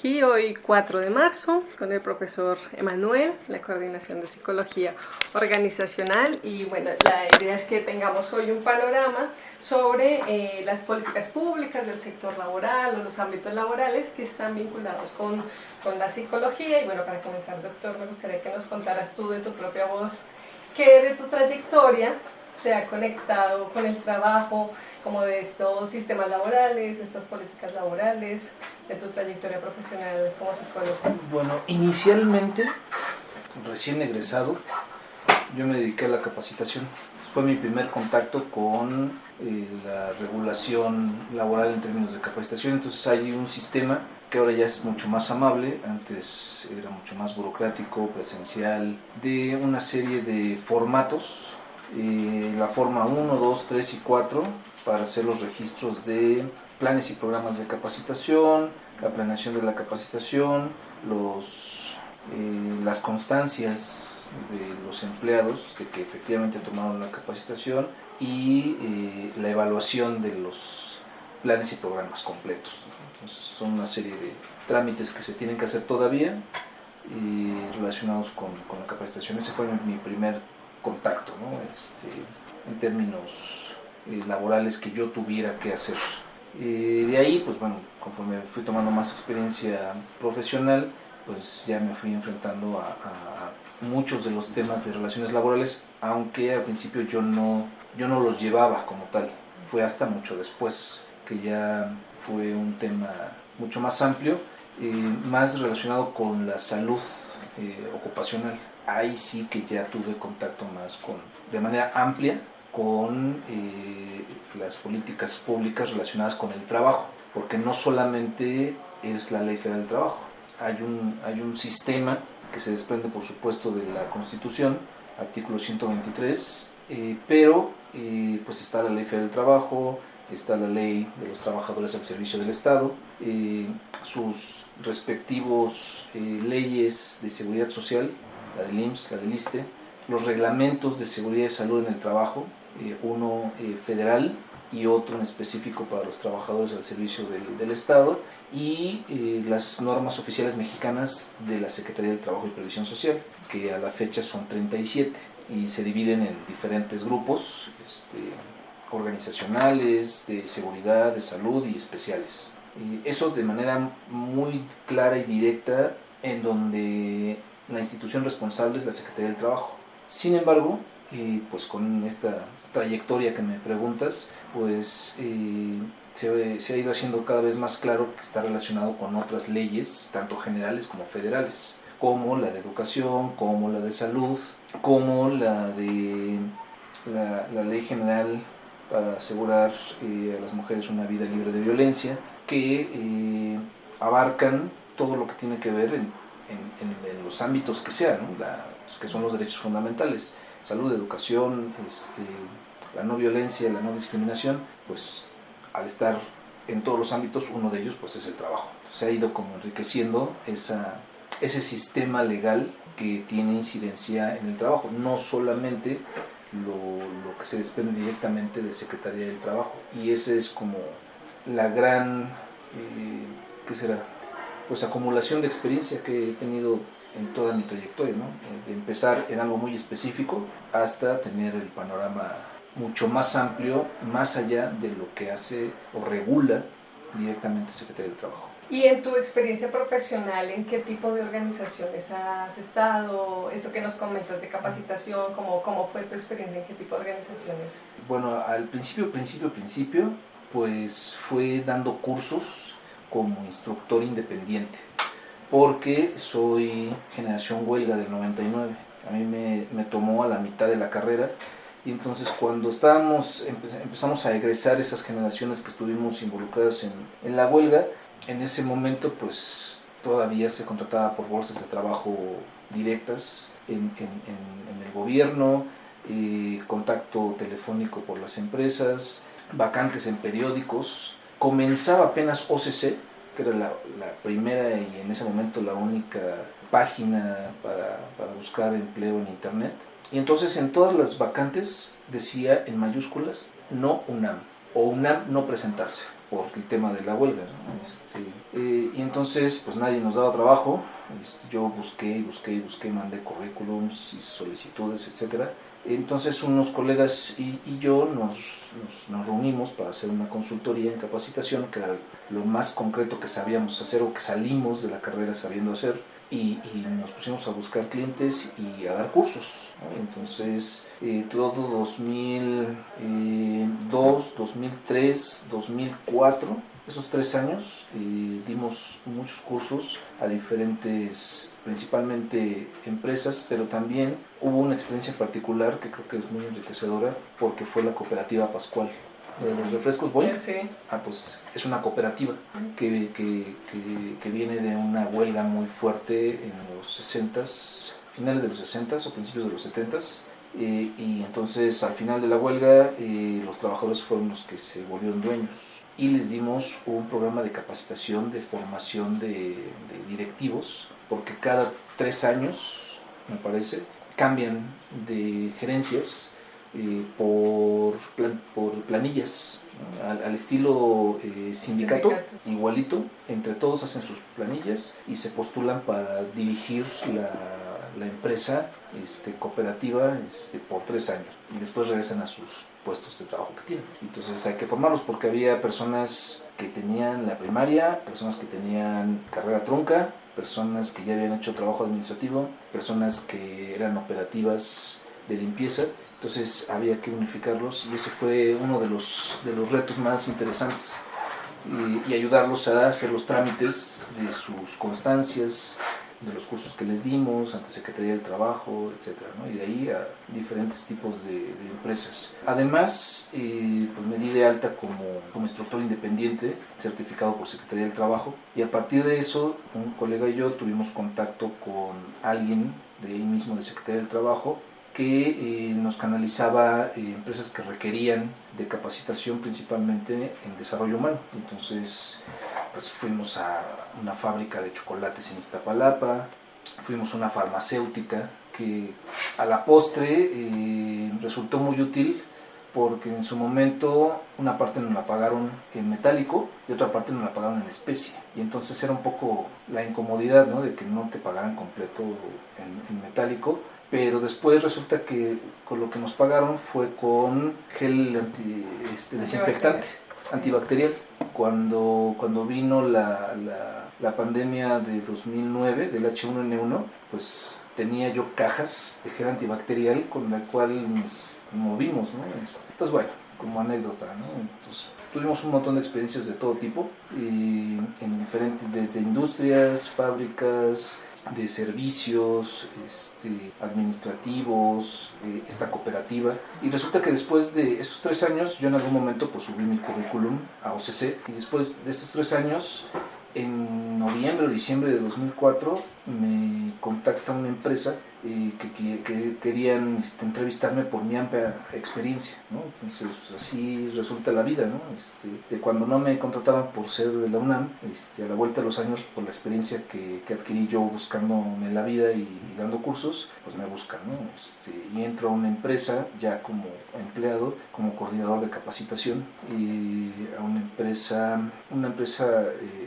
aquí hoy 4 de marzo con el profesor Emanuel, la coordinación de psicología organizacional, y bueno, la idea es que tengamos hoy un panorama sobre las políticas públicas del sector laboral o los ámbitos laborales que están vinculados con la psicología. Y bueno, para comenzar, doctor, me gustaría que nos contaras tú de tu propia voz, qué de tu trayectoria se ha conectado con el trabajo, como de estos sistemas laborales, estas políticas laborales, de tu trayectoria profesional como psicólogo. Bueno, inicialmente, recién egresado, yo me dediqué a la capacitación. Fue mi primer contacto con la regulación laboral en términos de capacitación. Entonces hay un sistema que ahora ya es mucho más amable, antes era mucho más burocrático, presencial, de una serie de formatos, la forma 1, 2, 3 y 4, para hacer los registros de planes y programas de capacitación, la planeación de la capacitación, las constancias de los empleados de que efectivamente tomaron la capacitación y la evaluación de los planes y programas completos. Entonces son una serie de trámites que se tienen que hacer todavía relacionados con la capacitación. Ese fue mi primer contacto, ¿no? En términos laborales que yo tuviera que hacer. De ahí, pues bueno, conforme fui tomando más experiencia profesional, pues ya me fui enfrentando a muchos de los temas de relaciones laborales, aunque al principio yo no los llevaba como tal. Fue hasta mucho después que ya fue un tema mucho más amplio, más relacionado con la salud ocupacional. Ahí sí que ya tuve contacto más de manera amplia con las políticas públicas relacionadas con el trabajo, porque no solamente es la Ley Federal del Trabajo, hay un sistema que se desprende por supuesto de la Constitución, artículo 123, pero pues está la Ley Federal del Trabajo, está la Ley de los Trabajadores al Servicio del Estado, sus respectivos leyes de seguridad social, la del IMSS, la del ISSSTE, los reglamentos de seguridad y salud en el trabajo, uno federal y otro en específico para los trabajadores al servicio del Estado, y las normas oficiales mexicanas de la Secretaría del Trabajo y Previsión Social, que a la fecha son 37 y se dividen en diferentes grupos organizacionales, de seguridad, de salud y especiales. Eso de manera muy clara y directa, en donde la institución responsable es la Secretaría del Trabajo. Sin embargo, pues con esta trayectoria que me preguntas, pues se ha ido haciendo cada vez más claro que está relacionado con otras leyes, tanto generales como federales, como la de educación, como la de salud, como la de la Ley General para asegurar a las mujeres una vida libre de violencia, que abarcan todo lo que tiene que ver en los ámbitos que sean, ¿no? Que son los derechos fundamentales: salud, educación, la no violencia, la no discriminación. Pues al estar en todos los ámbitos, uno de ellos pues es el trabajo. Se ha ido como enriqueciendo ese sistema legal que tiene incidencia en el trabajo, no solamente lo que se desprende directamente de Secretaría del Trabajo. Y esa es como la gran ¿qué será? Pues acumulación de experiencia que he tenido en toda mi trayectoria, ¿no? De empezar en algo muy específico hasta tener el panorama mucho más amplio, más allá de lo que hace o regula directamente Secretaría del Trabajo. Y en tu experiencia profesional, ¿en qué tipo de organizaciones has estado? Esto que nos comentas de capacitación, ¿cómo fue tu experiencia? ¿En qué tipo de organizaciones? Bueno, al principio, pues fue dando cursos como instructor independiente, porque soy generación huelga del 99. A mí me tomó a la mitad de la carrera, y entonces cuando empezamos a egresar esas generaciones que estuvimos involucradas en la huelga, en ese momento pues todavía se contrataba por bolsas de trabajo directas en el gobierno, contacto telefónico por las empresas, vacantes en periódicos. Comenzaba apenas OCC, que era la primera y en ese momento la única página para buscar empleo en internet. Y entonces en todas las vacantes decía en mayúsculas: no UNAM, o UNAM no presentarse. por el tema de la huelga, ¿no? Y entonces pues nadie nos daba trabajo. Yo busqué, mandé currículums y solicitudes, etcétera. Entonces unos colegas y yo nos reunimos para hacer una consultoría en capacitación, que era lo más concreto que sabíamos hacer o que salimos de la carrera sabiendo hacer, y nos pusimos a buscar clientes y a dar cursos, ¿no? Entonces todo 2002, 2003, 2004, esos 3 años dimos muchos cursos a diferentes, principalmente empresas, pero también hubo una experiencia particular que creo que es muy enriquecedora, porque fue la cooperativa Pascual. De los refrescos Boing, Sí. pues es una cooperativa que viene de una huelga muy fuerte en los 60s, finales de los 60s o principios de los 70s. Y entonces al final de la huelga los trabajadores fueron los que se volvieron dueños, y les dimos un programa de capacitación, de formación de directivos, porque cada 3 años, me parece, cambian de gerencias por planillas, ¿no? Al estilo sindicato, igualito, entre todos hacen sus planillas y se postulan para dirigir la empresa cooperativa por 3 años, y después regresan a sus puestos de trabajo que tienen. Entonces hay que formarlos, porque había personas que tenían la primaria, personas que tenían carrera trunca, personas que ya habían hecho trabajo administrativo, personas que eran operativas de limpieza. Entonces había que unificarlos, y ese fue uno de los retos más interesantes, y ayudarlos a hacer los trámites de sus constancias, de los cursos que les dimos ante Secretaría del Trabajo, etcétera, ¿no? Y de ahí a diferentes tipos de empresas. Además, pues me di de alta como instructor independiente, certificado por Secretaría del Trabajo, y a partir de eso, un colega y yo tuvimos contacto con alguien de ahí mismo de Secretaría del Trabajo, que nos canalizaba empresas que requerían de capacitación, principalmente en desarrollo humano. Entonces pues fuimos a una fábrica de chocolates en Iztapalapa, fuimos a una farmacéutica que a la postre resultó muy útil, porque en su momento una parte nos la pagaron en metálico y otra parte nos la pagaron en especie, y entonces era un poco la incomodidad, ¿no?, de que no te pagaran completo en metálico. Pero después resulta que con lo que nos pagaron fue con gel desinfectante, antibacterial. Cuando vino la pandemia de 2009 del H1N1, pues tenía yo cajas de gel antibacterial con la cual nos movimos, ¿no? Entonces, bueno, como anécdota, ¿no? Entonces, tuvimos un montón de experiencias de todo tipo, en diferentes, desde industrias, fábricas, de servicios administrativos, esta cooperativa. Y resulta que después de esos 3 años, yo en algún momento pues subí mi currículum a OCC, y después de estos 3 años, en noviembre o diciembre de 2004, me contacta una empresa que querían entrevistarme por mi amplia experiencia, ¿no? Entonces pues, así resulta la vida, ¿no? De cuando no me contrataban por ser de la UNAM, a la vuelta de los años, por la experiencia que adquirí yo buscándome la vida y dando cursos, pues me buscan, ¿no? Y entro a una empresa ya como empleado, como coordinador de capacitación, y a una empresa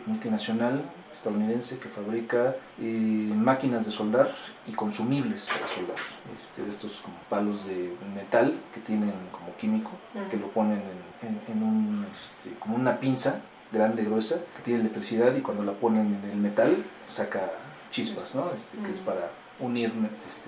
multinacional estadounidense que fabrica máquinas de soldar y consumibles para soldar, de estos como palos de metal que tienen como químico, que lo ponen como una pinza grande, gruesa, que tiene electricidad, y cuando la ponen en el metal saca chispas, ¿no? Que es para unir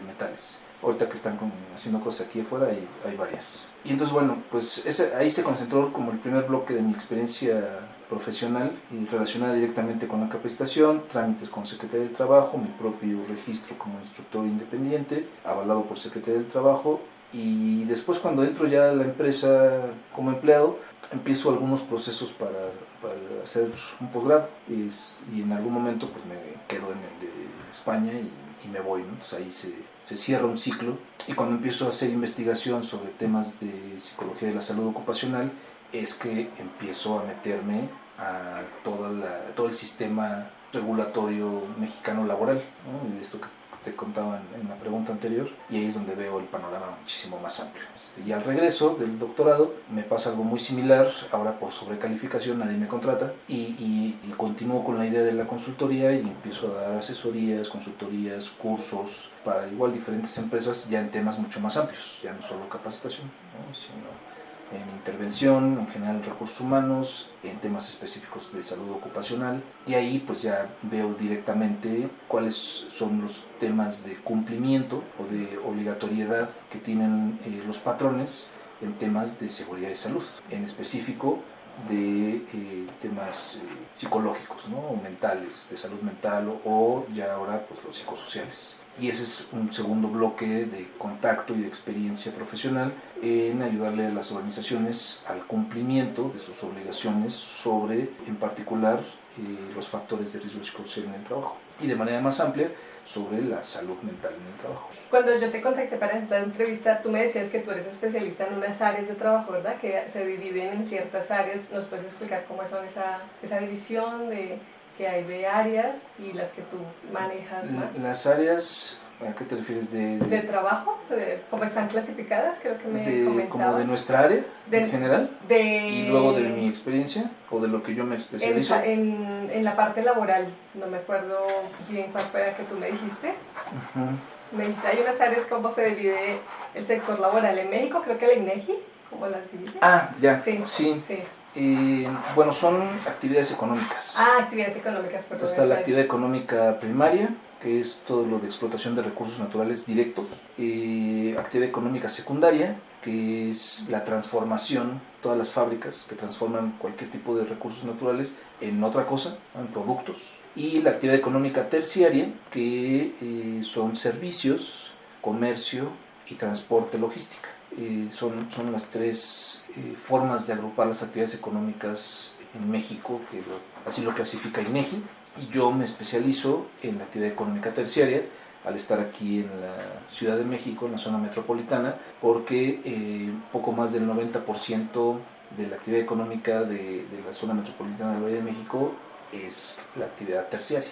metales. Ahorita que están haciendo cosas aquí afuera, hay varias. Y entonces, bueno, pues ahí se concentró como el primer bloque de mi experiencia profesional, y relacionada directamente con la capacitación, trámites con Secretaría del Trabajo, mi propio registro como instructor independiente, avalado por Secretaría del Trabajo. Y después, cuando entro ya a la empresa como empleado, empiezo algunos procesos para hacer un posgrado, y en algún momento pues me quedo en el de España y me voy, ¿no? Entonces ahí se cierra un ciclo, y cuando empiezo a hacer investigación sobre temas de psicología de la salud ocupacional, es que empiezo a meterme a todo el sistema regulatorio mexicano laboral, ¿no? Y esto te contaba en la pregunta anterior, y ahí es donde veo el panorama muchísimo más amplio. Y al regreso del doctorado me pasa algo muy similar. Ahora por sobrecalificación nadie me contrata, y continúo con la idea de la consultoría y empiezo a dar asesorías, consultorías, cursos para igual diferentes empresas, ya en temas mucho más amplios, ya no solo capacitación, ¿no? Sino en intervención, en general en recursos humanos, en temas específicos de salud ocupacional, y ahí pues ya veo directamente cuáles son los temas de cumplimiento o de obligatoriedad que tienen los patrones en temas de seguridad y salud, en específico de temas psicológicos, ¿no? O mentales, de salud mental, o ya ahora pues los psicosociales. Y ese es un segundo bloque de contacto y de experiencia profesional en ayudarle a las organizaciones al cumplimiento de sus obligaciones sobre, en particular, los factores de riesgo psicosocial en el trabajo, y de manera más amplia sobre la salud mental en el trabajo. Cuando yo te contacté para esta entrevista, tú me decías que tú eres especialista en unas áreas de trabajo, ¿verdad? Que se dividen en ciertas áreas. ¿Nos puedes explicar cómo son esa división que hay de áreas y las que tú manejas más? Las áreas, ¿a qué te refieres? ¿De trabajo? ¿Cómo están clasificadas? Creo que me comentabas. ¿Como de nuestra área en general? Y luego de mi experiencia, o de lo que yo me especializo. En la parte laboral, no me acuerdo bien cuál fue la que tú me dijiste. Me dijiste, hay unas áreas, cómo se divide el sector laboral en México, creo que la INEGI, ¿cómo las divide? Ah, ya, sí. Bueno, son actividades económicas. Actividades económicas, perdón. Está la actividad económica primaria, que es todo lo de explotación de recursos naturales directos. Actividad económica secundaria, que es la transformación, todas las fábricas que transforman cualquier tipo de recursos naturales en otra cosa, en productos. Y la actividad económica terciaria, que son servicios, comercio y transporte, logística. Son las tres formas de agrupar las actividades económicas en México, que así lo clasifica INEGI, y yo me especializo en la actividad económica terciaria al estar aquí en la Ciudad de México, en la zona metropolitana, porque poco más del 90% de la actividad económica de la zona metropolitana del Valle de México es la actividad terciaria.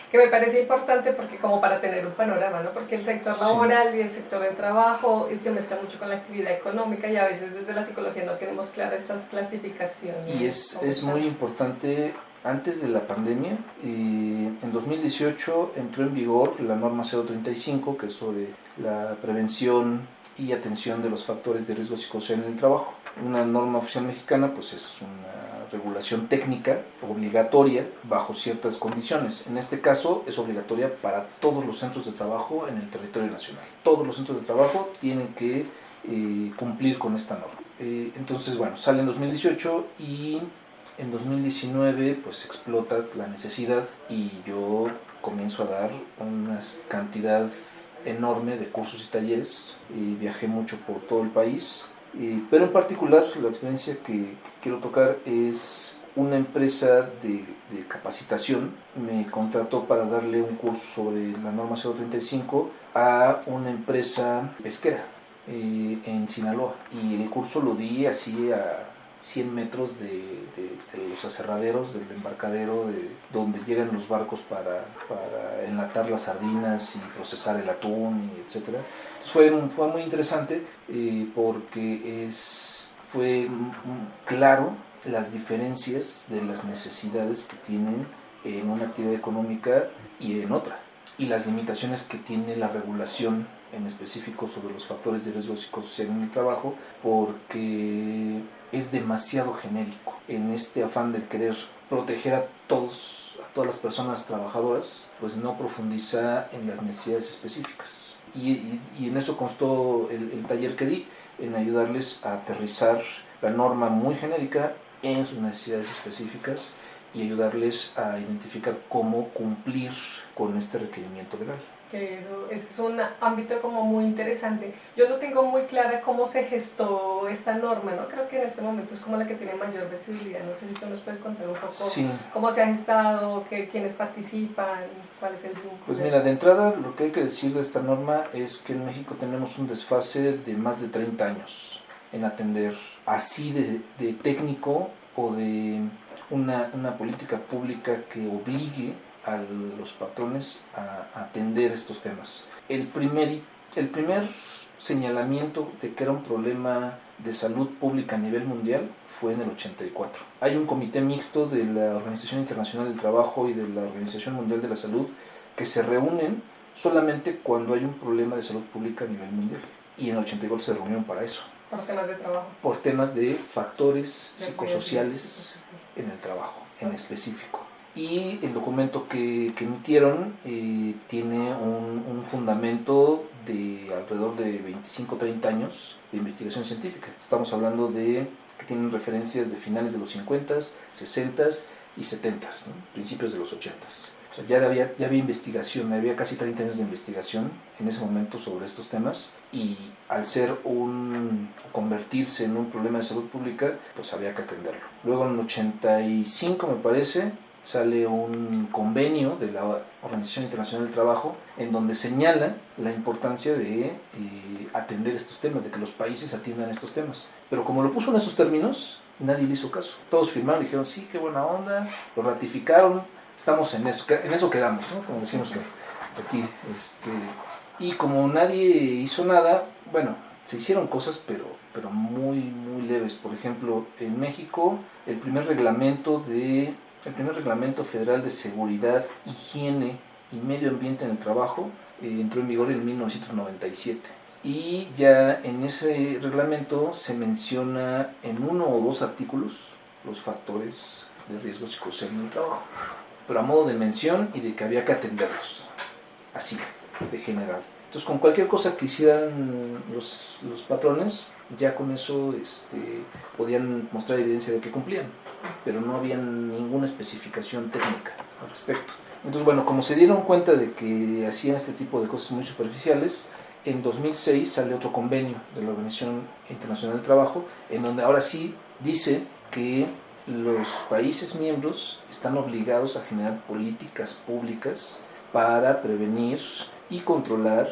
Que me parece importante porque como para tener un panorama, ¿no? Porque el sector laboral y el sector de trabajo se mezclan mucho con la actividad económica, y a veces desde la psicología no tenemos claras estas clasificaciones. Y es muy importante. Antes de la pandemia, en 2018 entró en vigor la norma 035, que es sobre la prevención y atención de los factores de riesgo psicosocial en el trabajo. Una norma oficial mexicana pues es una regulación técnica obligatoria bajo ciertas condiciones. En este caso es obligatoria para todos los centros de trabajo en el territorio nacional. Todos los centros de trabajo tienen que cumplir con esta norma. Entonces, bueno, sale en 2018 y en 2019 pues explota la necesidad, y yo comienzo a dar una cantidad enorme de cursos y talleres. Viajé mucho por todo el país, pero en particular la experiencia que quiero tocar es una empresa de capacitación. Me contrató para darle un curso sobre la norma 035 a una empresa pesquera en Sinaloa, y el curso lo di así a 100 metros de los aserraderos, del embarcadero donde llegan los barcos para enlatar las sardinas y procesar el atún, etc. Entonces fue muy interesante porque fue claro las diferencias de las necesidades que tienen en una actividad económica y en otra, y las limitaciones que tiene la regulación en específico sobre los factores de riesgo psicosocial en el trabajo, porque es demasiado genérico. En este afán de querer proteger a todas las personas trabajadoras, pues no profundiza en las necesidades específicas. Y en eso constó el taller que di, en ayudarles a aterrizar la norma muy genérica en sus necesidades específicas y ayudarles a identificar cómo cumplir con este requerimiento legal. Que eso es un ámbito como muy interesante. Yo no tengo muy clara cómo se gestó esta norma, ¿no? Creo que en este momento es como la que tiene mayor visibilidad. No sé si tú nos puedes contar un poco cómo se ha gestado, quiénes participan, cuál es el vínculo. Pues mira, de entrada lo que hay que decir de esta norma es que en México tenemos un desfase de más de 30 años en atender así de técnico, o de una política pública que obligue a los patrones a atender estos temas. El primer señalamiento de que era un problema de salud pública a nivel mundial fue en el 84. Hay un comité mixto de la Organización Internacional del Trabajo y de la Organización Mundial de la Salud que se reúnen solamente cuando hay un problema de salud pública a nivel mundial. Y en el 84 se reunieron para eso. Por temas de trabajo. Por temas de factores psicosociales en el trabajo, en específico. Y el documento que emitieron tiene un fundamento de alrededor de 25-30 años de investigación científica. Estamos hablando de que tienen referencias de finales de los 50s, 60s y 70s, ¿no? Principios de los 80s. O sea, ya había investigación, había casi 30 años de investigación en ese momento sobre estos temas, y al convertirse en un problema de salud pública, pues había que atenderlo. Luego en el 85, me parece, sale un convenio de la Organización Internacional del Trabajo en donde señala la importancia de atender estos temas, de que los países atiendan estos temas. Pero como lo puso en esos términos, nadie le hizo caso. Todos firmaron, dijeron, sí, qué buena onda, lo ratificaron, estamos en eso quedamos, ¿no? Como decimos aquí. Y como nadie hizo nada, bueno, se hicieron cosas, pero muy, muy leves. Por ejemplo, en México, el primer reglamento federal de seguridad, higiene y medio ambiente en el trabajo entró en vigor en 1997. Y ya en ese reglamento se menciona en 1 o 2 artículos los factores de riesgo psicosocial en el trabajo, pero a modo de mención y de que había que atenderlos, así, de general. Entonces, con cualquier cosa que hicieran los patrones, ya con eso podían mostrar evidencia de que cumplían, pero no había ninguna especificación técnica al respecto. Entonces, bueno, como se dieron cuenta de que hacían este tipo de cosas muy superficiales, en 2006 sale otro convenio de la Organización Internacional del Trabajo, en donde ahora sí dice que los países miembros están obligados a generar políticas públicas para prevenir y controlar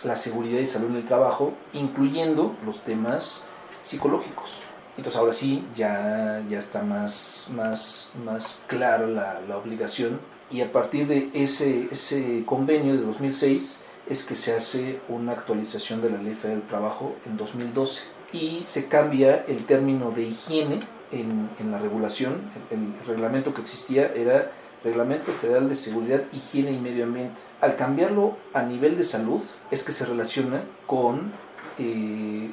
la seguridad y salud en el trabajo, incluyendo los temas psicológicos. Entonces ahora sí ya está más clara la obligación, y a partir de ese convenio de 2006 es que se hace una actualización de la Ley Federal del Trabajo en 2012 y se cambia el término de higiene en la regulación. El reglamento que existía era Reglamento Federal de Seguridad, Higiene y Medio Ambiente. Al cambiarlo a nivel de salud es que se relaciona con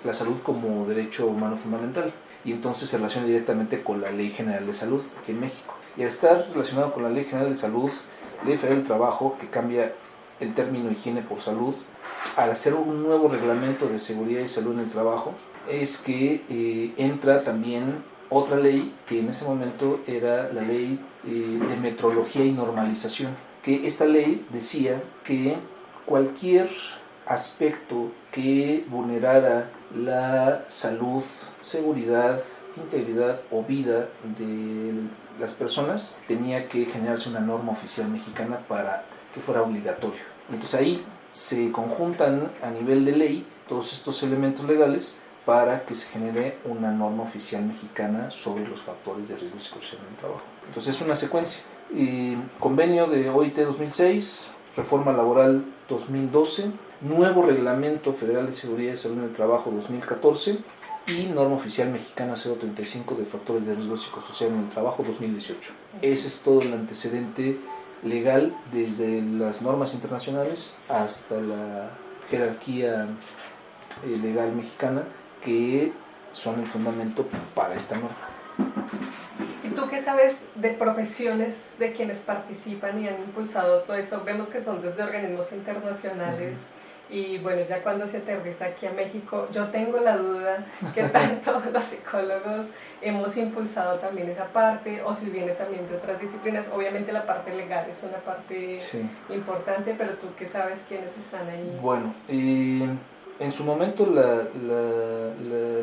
la salud como derecho humano fundamental, y entonces se relaciona directamente con la Ley General de Salud aquí en México. Y al estar relacionado con la Ley General de Salud, Ley Federal del Trabajo, que cambia el término higiene por salud, al hacer un nuevo reglamento de seguridad y salud en el trabajo, es que entra también otra ley que en ese momento era la ley de metrología y normalización, que esta ley decía que cualquier aspecto que vulnerara la salud, seguridad, integridad o vida de las personas tenía que generarse una norma oficial mexicana para que fuera obligatorio. Entonces ahí se conjuntan a nivel de ley todos estos elementos legales para que se genere una norma oficial mexicana sobre los factores de riesgo psicosocial en el trabajo. Entonces es una secuencia. Convenio de OIT 2006, reforma laboral 2012, nuevo reglamento federal de seguridad y salud en el trabajo 2014 y norma oficial mexicana 035 de factores de riesgo psicosocial en el trabajo 2018. Ese es todo el antecedente legal, desde las normas internacionales hasta la jerarquía legal mexicana, que son el fundamento para esta norma. ¿Y tú qué sabes de profesiones de quienes participan y han impulsado todo esto? Vemos que son desde organismos internacionales. Y bueno, ya cuando se aterriza aquí a México, yo tengo la duda que tanto los psicólogos hemos impulsado también esa parte, o si viene también de otras disciplinas. Obviamente la parte legal es una parte importante, pero tú qué sabes quiénes están ahí. Bueno, en su momento la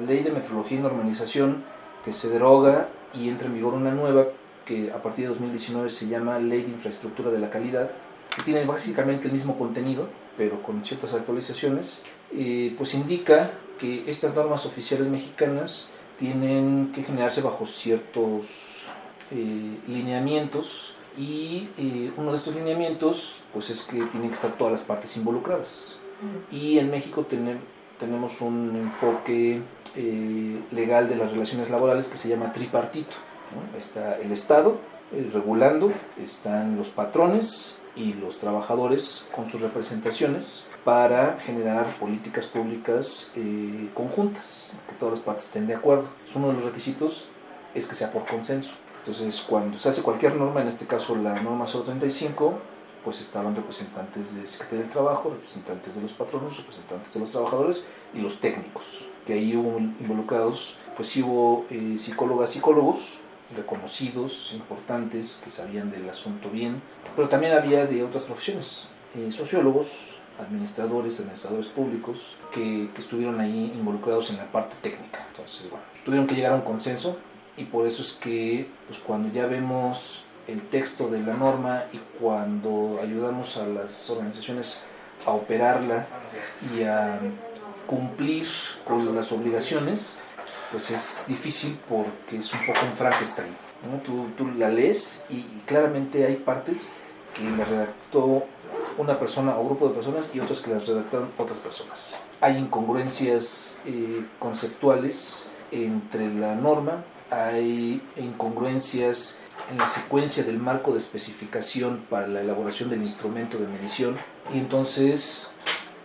ley de metrología y normalización, que se deroga y entra en vigor una nueva que a partir de 2019 se llama Ley de Infraestructura de la Calidad, que tiene básicamente el mismo contenido, pero con ciertas actualizaciones, pues indica que estas normas oficiales mexicanas tienen que generarse bajo ciertos lineamientos Y uno de estos lineamientos pues es que tienen que estar todas las partes involucradas. Y en México tenemos un enfoque legal de las relaciones laborales que se llama tripartito, ¿no? Está el Estado regulando, están los patrones y los trabajadores con sus representaciones para generar políticas públicas conjuntas, que todas las partes estén de acuerdo. Uno de los requisitos es que sea por consenso. Entonces, cuando se hace cualquier norma, en este caso la norma 035, pues estaban representantes de Secretaría del Trabajo, representantes de los patrones, representantes de los trabajadores y los técnicos, que ahí hubo involucrados, pues sí hubo psicólogas, psicólogos reconocidos, importantes, que sabían del asunto bien, pero también había de otras profesiones, sociólogos, administradores públicos, que estuvieron ahí involucrados en la parte técnica. Entonces, bueno, tuvieron que llegar a un consenso y por eso es que pues cuando ya vemos el texto de la norma y cuando ayudamos a las organizaciones a operarla y a cumplir con las obligaciones, pues es difícil porque es un poco un Frankenstein, ¿no? Tú la lees y claramente hay partes que la redactó una persona o grupo de personas y otras que las redactaron otras personas. Hay incongruencias conceptuales entre la norma, hay incongruencias en la secuencia del marco de especificación para la elaboración del instrumento de medición y entonces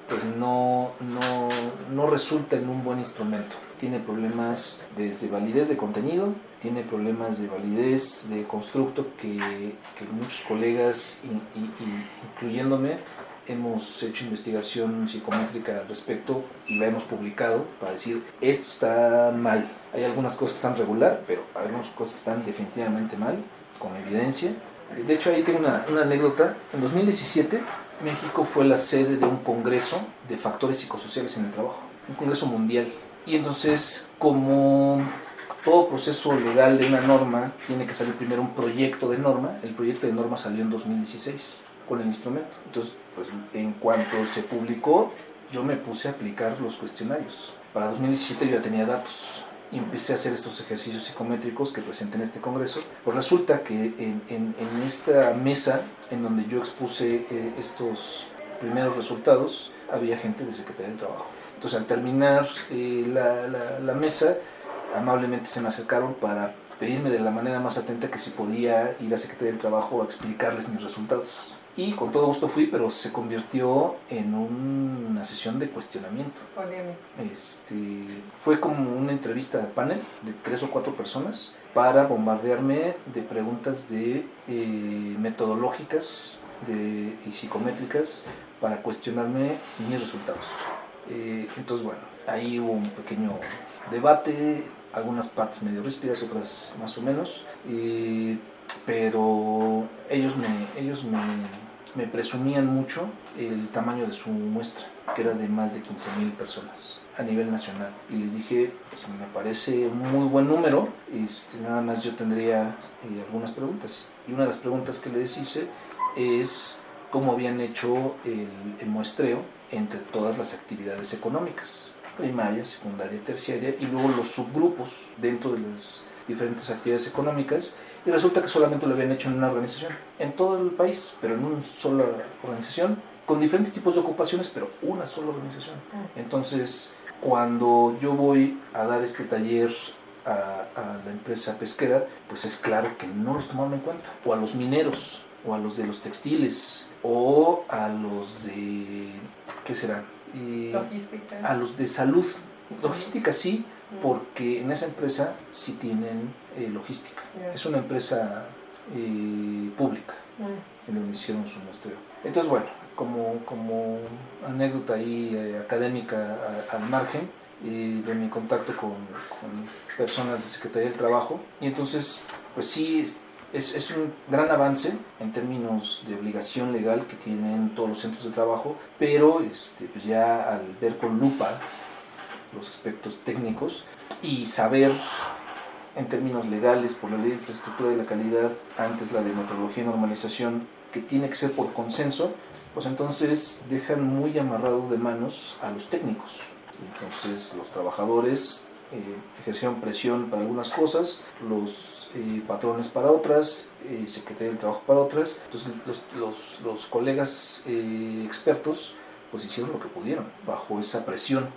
pues no resulta en un buen instrumento. Tiene problemas desde validez de contenido, tiene problemas de validez de constructo que muchos colegas, incluyéndome, hemos hecho investigación psicométrica al respecto y la hemos publicado para decir, esto está mal. Hay algunas cosas que están regular, pero hay algunas cosas que están definitivamente mal, con evidencia. De hecho, ahí tengo una anécdota. En 2017, México fue la sede de un congreso de factores psicosociales en el trabajo, un congreso mundial. Y entonces, como todo proceso legal de una norma, tiene que salir primero un proyecto de norma. El proyecto de norma salió en 2016 con el instrumento. Entonces, pues en cuanto se publicó, yo me puse a aplicar los cuestionarios. Para 2017 yo ya tenía datos y empecé a hacer estos ejercicios psicométricos que presenté en este congreso. Pues resulta que en esta mesa en donde yo expuse estos primeros resultados, había gente de Secretaría del Trabajo. Entonces, al terminar la mesa, amablemente se me acercaron para pedirme de la manera más atenta que si podía ir a Secretaría del Trabajo a explicarles mis resultados. Y con todo gusto fui, pero se convirtió en una sesión de cuestionamiento. Fue como una entrevista de panel de 3 o 4 personas para bombardearme de preguntas de metodológicas y psicométricas para cuestionarme mis resultados. Entonces, bueno, ahí hubo un pequeño debate, algunas partes medio ríspidas, otras más o menos, pero ellos me presumían mucho el tamaño de su muestra, que era de más de 15,000 personas a nivel nacional. Y les dije, pues me parece un muy buen número, nada más yo tendría algunas preguntas. Y una de las preguntas que les hice es cómo habían hecho el muestreo entre todas las actividades económicas, primaria, secundaria, terciaria, y luego los subgrupos dentro de las diferentes actividades económicas, y resulta que solamente lo habían hecho en una organización, en todo el país, pero en una sola organización, con diferentes tipos de ocupaciones, pero una sola organización. Entonces, cuando yo voy a dar este taller a la empresa pesquera, pues es claro que no los tomaron en cuenta, o a los mineros, o a los de los textiles, o a los de, ¿qué será? Logística. A los de salud. Logística sí, porque en esa empresa sí tienen logística. Es una empresa pública en donde hicieron su muestreo. Entonces, bueno, como anécdota ahí académica al margen de mi contacto con personas de Secretaría del Trabajo, y entonces, pues sí, es un gran avance en términos de obligación legal que tienen todos los centros de trabajo, pero pues ya al ver con lupa los aspectos técnicos y saber en términos legales por la ley de infraestructura de la calidad, antes la de metodología y normalización, que tiene que ser por consenso, pues entonces dejan muy amarrados de manos a los técnicos. Entonces los trabajadores ejercieron presión para algunas cosas, los patrones para otras, Secretaría del Trabajo para otras. Entonces los colegas expertos pues hicieron lo que pudieron bajo esa presión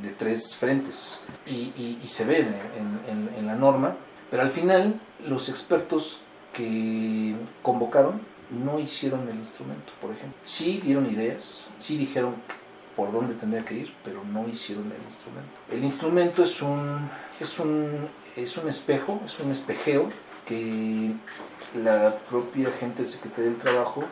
de tres frentes y se ve en la norma, pero al final los expertos que convocaron no hicieron el instrumento, por ejemplo. Sí dieron ideas, sí dijeron por dónde tendría que ir, pero no hicieron el instrumento. El instrumento es un espejo, es un espejeo que la propia gente de Secretaría del Trabajo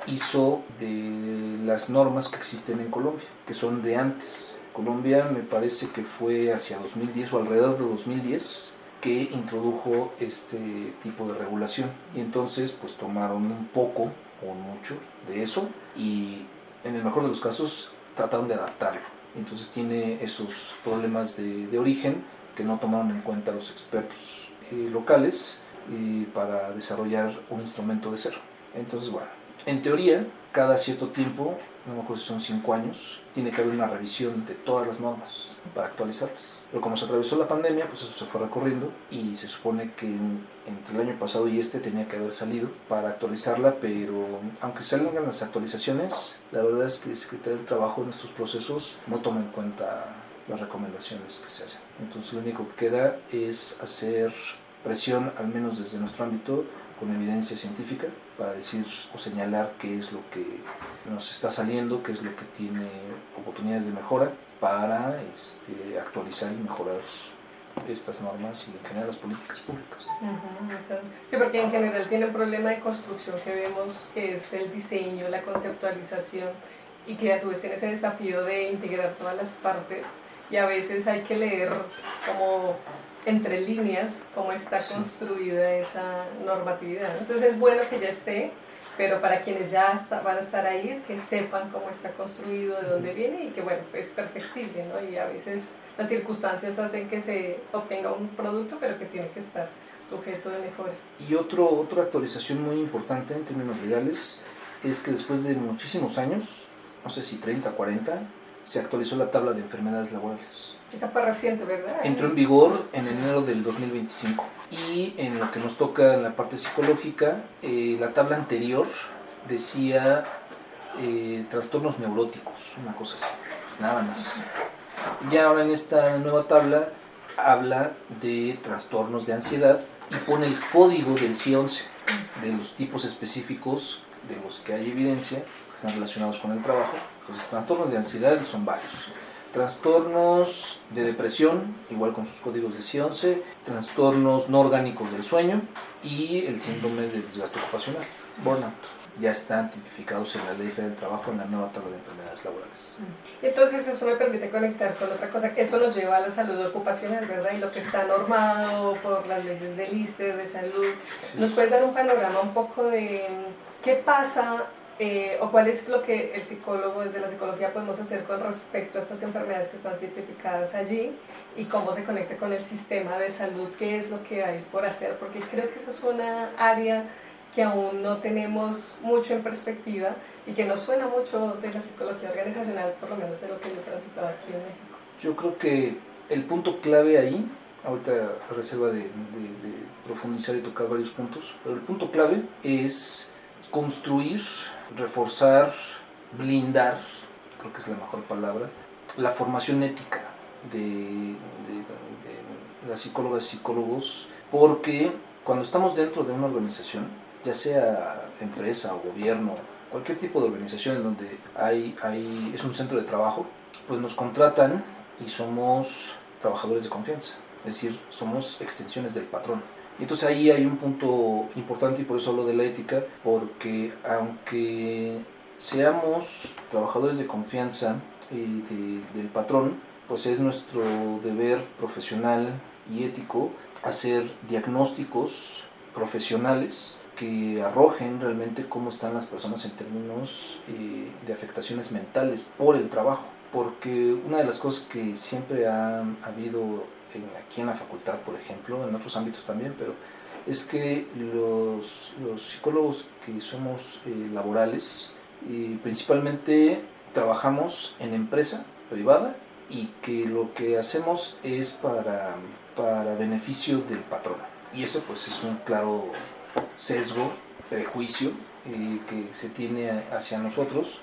hizo de las normas que existen en Colombia, que son de antes. Colombia me parece que fue hacia 2010 o alrededor de 2010 que introdujo este tipo de regulación, y entonces pues tomaron un poco o mucho de eso y en el mejor de los casos trataron de adaptarlo. Entonces tiene esos problemas de origen que no tomaron en cuenta los expertos locales para desarrollar un instrumento de cero. Entonces, bueno, en teoría, cada cierto tiempo, no me acuerdo si son 5 años, tiene que haber una revisión de todas las normas para actualizarlas. Pero como se atravesó la pandemia, pues eso se fue recorriendo y se supone que entre el año pasado y este tenía que haber salido para actualizarla, pero aunque salgan las actualizaciones, la verdad es que el Secretario del Trabajo en estos procesos no toma en cuenta las recomendaciones que se hacen. Entonces lo único que queda es hacer presión, al menos desde nuestro ámbito, con evidencia científica, para decir o señalar qué es lo que nos está saliendo, qué es lo que tiene oportunidades de mejora para actualizar y mejorar estas normas y en general las políticas públicas. Sí, porque en general tiene un problema de construcción que vemos, que es el diseño, la conceptualización, y que a su vez tiene ese desafío de integrar todas las partes, y a veces hay que leer como entre líneas cómo está construida esa normatividad. Entonces es bueno que ya esté, pero para quienes ya van a estar ahí, que sepan cómo está construido, de dónde viene, y que bueno, es perfectible, ¿no? Y a veces las circunstancias hacen que se obtenga un producto, pero que tiene que estar sujeto de mejora. Y otra actualización muy importante en términos legales es que después de muchísimos años, no sé si 30, 40, se actualizó la tabla de enfermedades laborales. Esa fue reciente, ¿verdad? Entró en vigor en enero del 2025. Y en lo que nos toca en la parte psicológica, la tabla anterior decía trastornos neuróticos, una cosa así, nada más. Y ahora en esta nueva tabla habla de trastornos de ansiedad y pone el código del C11, de los tipos específicos de los que hay evidencia que están relacionados con el trabajo. Entonces, trastornos de ansiedad son varios. Trastornos de depresión, igual con sus códigos de C11, trastornos no orgánicos del sueño y el síndrome de desgaste ocupacional, burnout. Ya están tipificados en la Ley Federal del Trabajo en la nueva tabla de enfermedades laborales. Entonces eso me permite conectar con otra cosa. Esto nos lleva a la salud ocupacional, ¿verdad? Y lo que está normado por las leyes del ISSSTE, de salud. ¿Nos puedes dar un panorama un poco de qué pasa o cuál es lo que el psicólogo, desde la psicología, podemos hacer con respecto a estas enfermedades que están tipificadas allí y cómo se conecta con el sistema de salud? ¿Qué es lo que hay por hacer? Porque creo que esa es una área que aún no tenemos mucho en perspectiva y que nos suena mucho de la psicología organizacional, por lo menos de lo que yo transitaba aquí en México. Yo creo que el punto clave ahí, ahorita a reserva de profundizar y tocar varios puntos, pero el punto clave es construir, reforzar, blindar, creo que es la mejor palabra, la formación ética de las psicólogas y psicólogos, porque cuando estamos dentro de una organización, ya sea empresa o gobierno, cualquier tipo de organización en donde es un centro de trabajo, pues nos contratan y somos trabajadores de confianza, es decir, somos extensiones del patrón. Y entonces ahí hay un punto importante y por eso hablo de la ética, porque aunque seamos trabajadores de confianza del patrón, pues es nuestro deber profesional y ético hacer diagnósticos profesionales que arrojen realmente cómo están las personas en términos de afectaciones mentales por el trabajo. Porque una de las cosas que siempre ha habido aquí en la facultad, por ejemplo, en otros ámbitos también, pero es que los psicólogos que somos laborales, principalmente trabajamos en empresa privada y que lo que hacemos es para beneficio del patrón. Y eso pues es un claro sesgo, prejuicio que se tiene hacia nosotros,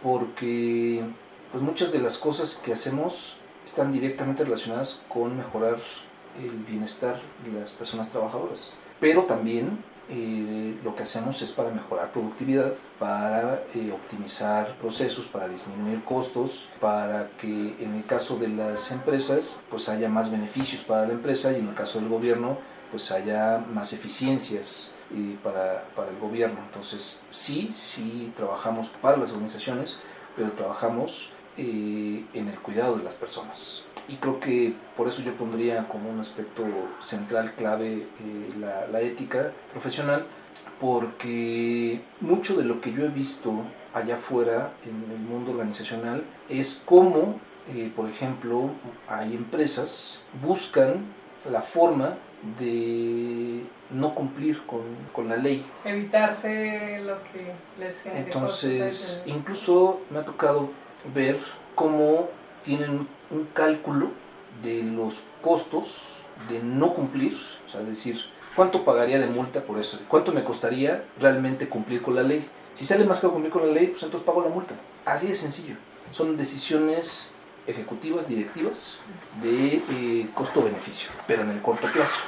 porque pues muchas de las cosas que hacemos están directamente relacionadas con mejorar el bienestar de las personas trabajadoras, pero también lo que hacemos es para mejorar productividad, para optimizar procesos, para disminuir costos, para que en el caso de las empresas pues haya más beneficios para la empresa, y en el caso del gobierno pues haya más eficiencias para el gobierno. Entonces sí trabajamos para las organizaciones, pero trabajamos en el cuidado de las personas. Y creo que por eso yo pondría como un aspecto central, clave, la ética profesional, porque mucho de lo que yo he visto allá afuera en el mundo organizacional es cómo, por ejemplo, hay empresas buscan la forma de no cumplir con la ley. Evitarse lo que les genere. Entonces, incluso me ha tocado ver cómo tienen un cálculo de los costos de no cumplir, o sea, decir, ¿cuánto pagaría de multa por eso? ¿Cuánto me costaría realmente cumplir con la ley? Si sale más caro cumplir con la ley, pues entonces pago la multa. Así de sencillo. Son decisiones ejecutivas, directivas, de costo-beneficio, pero en el corto plazo.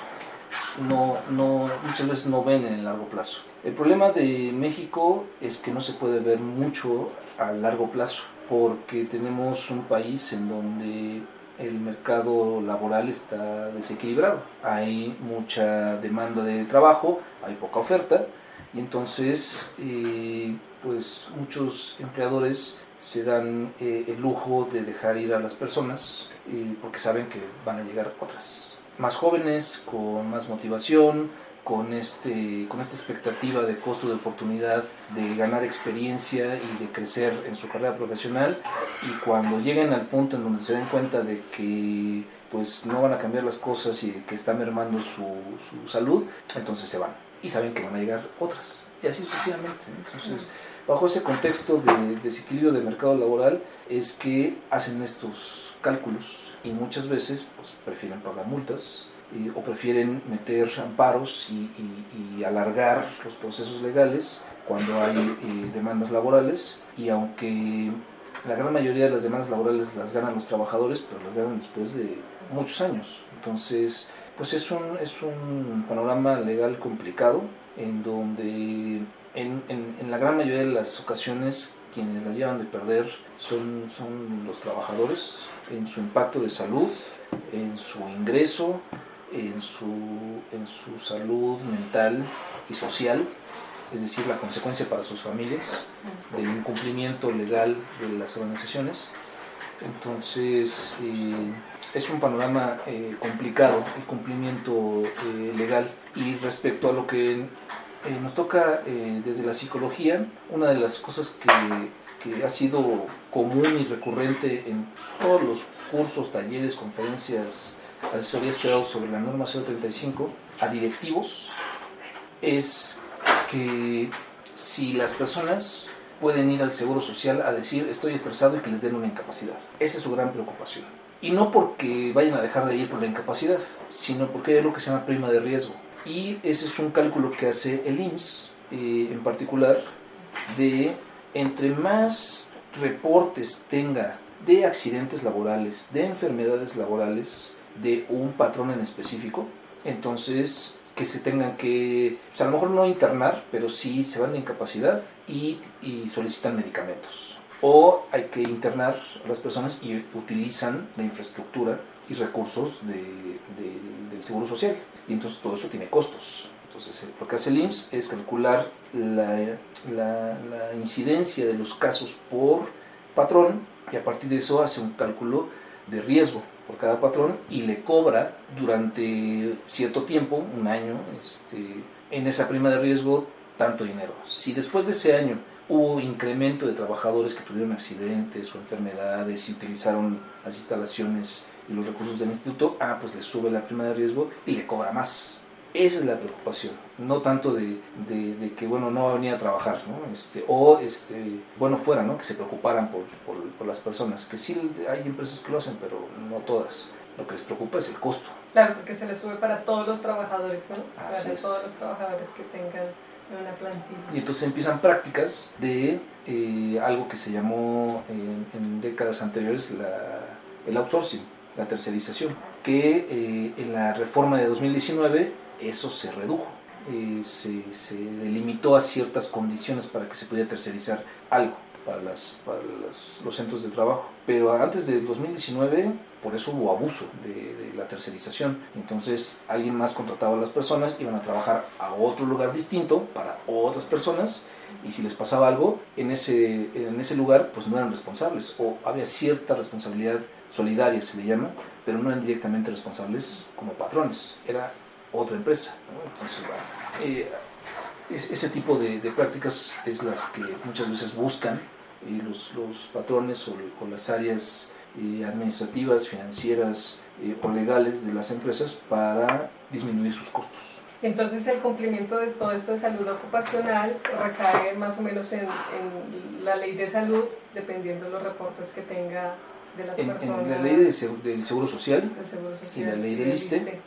Muchas veces no ven en el largo plazo. El problema de México es que no se puede ver mucho a largo plazo, porque tenemos un país en donde el mercado laboral está desequilibrado. Hay mucha demanda de trabajo, hay poca oferta, y entonces pues muchos empleadores se dan el lujo de dejar ir a las personas porque saben que van a llegar otras más jóvenes, con más motivación, con esta expectativa de costo de oportunidad, de ganar experiencia y de crecer en su carrera profesional, y cuando lleguen al punto en donde se den cuenta de que pues no van a cambiar las cosas y que está mermando su salud, entonces se van y saben que van a llegar otras, y así sucesivamente. Entonces, bajo ese contexto de desequilibrio del mercado laboral es que hacen estos cálculos, y muchas veces pues prefieren pagar multas o prefieren meter amparos y alargar los procesos legales cuando hay demandas laborales, y aunque la gran mayoría de las demandas laborales las ganan los trabajadores, pero las ganan después de muchos años. Entonces pues es un panorama legal complicado, en donde en la gran mayoría de las ocasiones quienes las llevan de perder son los trabajadores, en su impacto de salud, en su ingreso, en su salud mental y social, es decir, la consecuencia para sus familias del incumplimiento legal de las organizaciones. Entonces es un panorama complicado el cumplimiento legal. Y respecto a lo que nos toca desde la psicología, una de las cosas que ha sido común y recurrente en todos los cursos, talleres, conferencias, asesorías que he dado sobre la norma 035 a directivos, es que si las personas pueden ir al Seguro Social a decir estoy estresado y que les den una incapacidad. Esa es su gran preocupación. Y no porque vayan a dejar de ir por la incapacidad, sino porque hay algo que se llama prima de riesgo. Y ese es un cálculo que hace el IMSS en particular, de entre más reportes tenga de accidentes laborales, de enfermedades laborales, de un patrón en específico, entonces que se tengan que, a lo mejor no internar, pero sí se van de incapacidad y solicitan medicamentos. O hay que internar a las personas y utilizan la infraestructura y recursos del Seguro Social. Y entonces todo eso tiene costos. Entonces lo que hace el IMSS es calcular la incidencia de los casos por patrón, y a partir de eso hace un cálculo de riesgo por cada patrón y le cobra durante cierto tiempo, un año, en esa prima de riesgo tanto dinero. Si después de ese año hubo incremento de trabajadores que tuvieron accidentes o enfermedades y utilizaron las instalaciones y los recursos del instituto, pues le sube la prima de riesgo y le cobra más. Esa es la preocupación, no tanto de que, bueno, no va a venir a trabajar, ¿no? Bueno, fuera, ¿no? Que se preocuparan por las personas, que sí hay empresas que lo hacen, pero no todas. Lo que les preocupa es el costo. Claro, porque se les sube para todos los trabajadores, ¿no? Así Para es. todos los trabajadores que tengan una plantilla. Y entonces empiezan prácticas de algo que se llamó en décadas anteriores el outsourcing, la tercerización, que en la reforma de 2019 eso se redujo. Se delimitó a ciertas condiciones para que se pudiera tercerizar algo para los centros de trabajo. Pero antes del 2019, por eso hubo abuso de la tercerización. Entonces alguien más contrataba a las personas, iban a trabajar a otro lugar distinto para otras personas, y si les pasaba algo en ese lugar, pues no eran responsables, o había cierta responsabilidad solidaria, se le llama, pero no eran directamente responsables como patrones, era otra empresa, ¿no? Entonces, bueno, ese tipo de prácticas es las que muchas veces buscan los patrones o las áreas administrativas, financieras o legales de las empresas para disminuir sus costos. Entonces el cumplimiento de todo esto de salud ocupacional recae más o menos en la ley de salud, dependiendo de los reportes que tenga de las personas. En la ley del Seguro Social, y la ley del ISSSTE.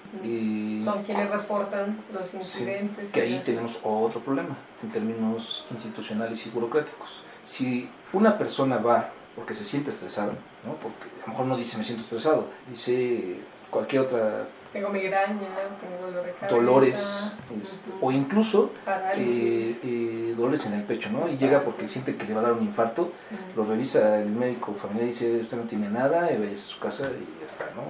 Son quienes reportan los incidentes. Sí, que ahí tenemos otro problema en términos institucionales y burocráticos. Si una persona va porque se siente estresada, ¿no? Porque a lo mejor no dice me siento estresado, dice cualquier otra... Tengo migraña, tengo dolor de cabeza, dolores, o incluso dolores en el pecho, ¿no? Y llega porque siente que le va a dar un infarto, lo revisa el médico familiar y dice, usted no tiene nada, y vaya a su casa y ya está, ¿no?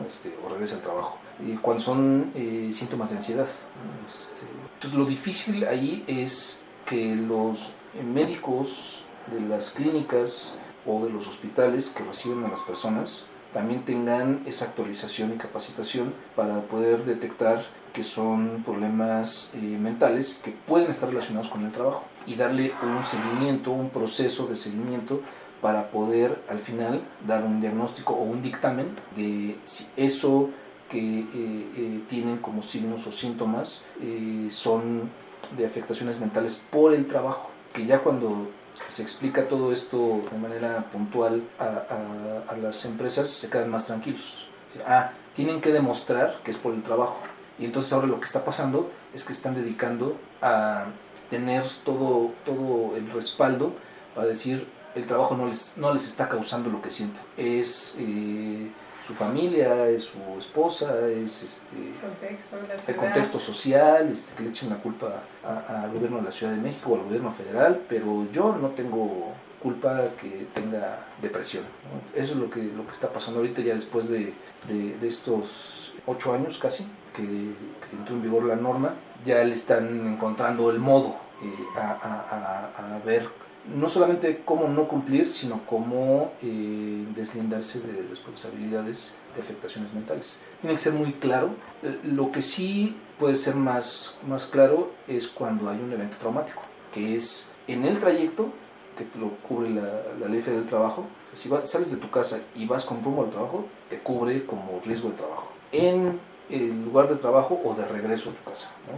O regresa al trabajo. Y cuando son síntomas de ansiedad, ¿no? Entonces lo difícil ahí es que los médicos de las clínicas o de los hospitales que reciben a las personas también tengan esa actualización y capacitación para poder detectar que son problemas mentales que pueden estar relacionados con el trabajo, y darle un seguimiento, un proceso de seguimiento para poder al final dar un diagnóstico o un dictamen de si eso que tienen como signos o síntomas son de afectaciones mentales por el trabajo, que ya cuando se explica todo esto de manera puntual a las empresas, se quedan más tranquilos. Tienen que demostrar que es por el trabajo. Y entonces ahora lo que está pasando es que están dedicando a tener todo el respaldo para decir el trabajo no les está causando lo que sienten. Es su familia, es su esposa, es el contexto social, que le echen la culpa al gobierno de la Ciudad de México o al gobierno federal, pero yo no tengo culpa que tenga depresión, ¿no? Eso es lo que está pasando ahorita, ya después de estos 8 años casi que entró en vigor la norma. Ya le están encontrando el modo a ver no solamente cómo no cumplir, sino cómo deslindarse de responsabilidades de afectaciones mentales. Tiene que ser muy claro. Lo que sí puede ser más claro es cuando hay un evento traumático, que es en el trayecto, que te lo cubre la Ley Federal del Trabajo. Si sales de tu casa y vas con rumbo al trabajo, te cubre como riesgo de trabajo en el lugar de trabajo o de regreso a tu casa, ¿no?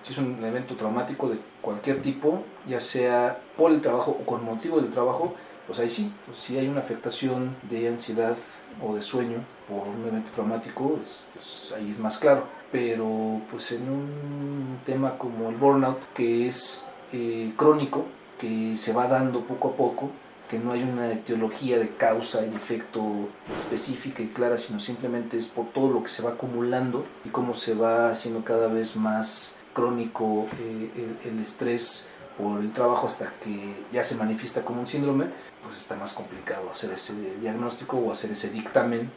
Si es un evento traumático de cualquier tipo, ya sea por el trabajo o con motivo del trabajo, pues ahí sí, pues si hay una afectación de ansiedad o de sueño por un evento traumático, pues ahí es más claro. Pero pues en un tema como el burnout, que es crónico, que se va dando poco a poco, que no hay una etiología de causa y efecto específica y clara, sino simplemente es por todo lo que se va acumulando y cómo se va haciendo cada vez más crónico el estrés por el trabajo hasta que ya se manifiesta como un síndrome, pues está más complicado hacer ese diagnóstico o hacer ese dictamen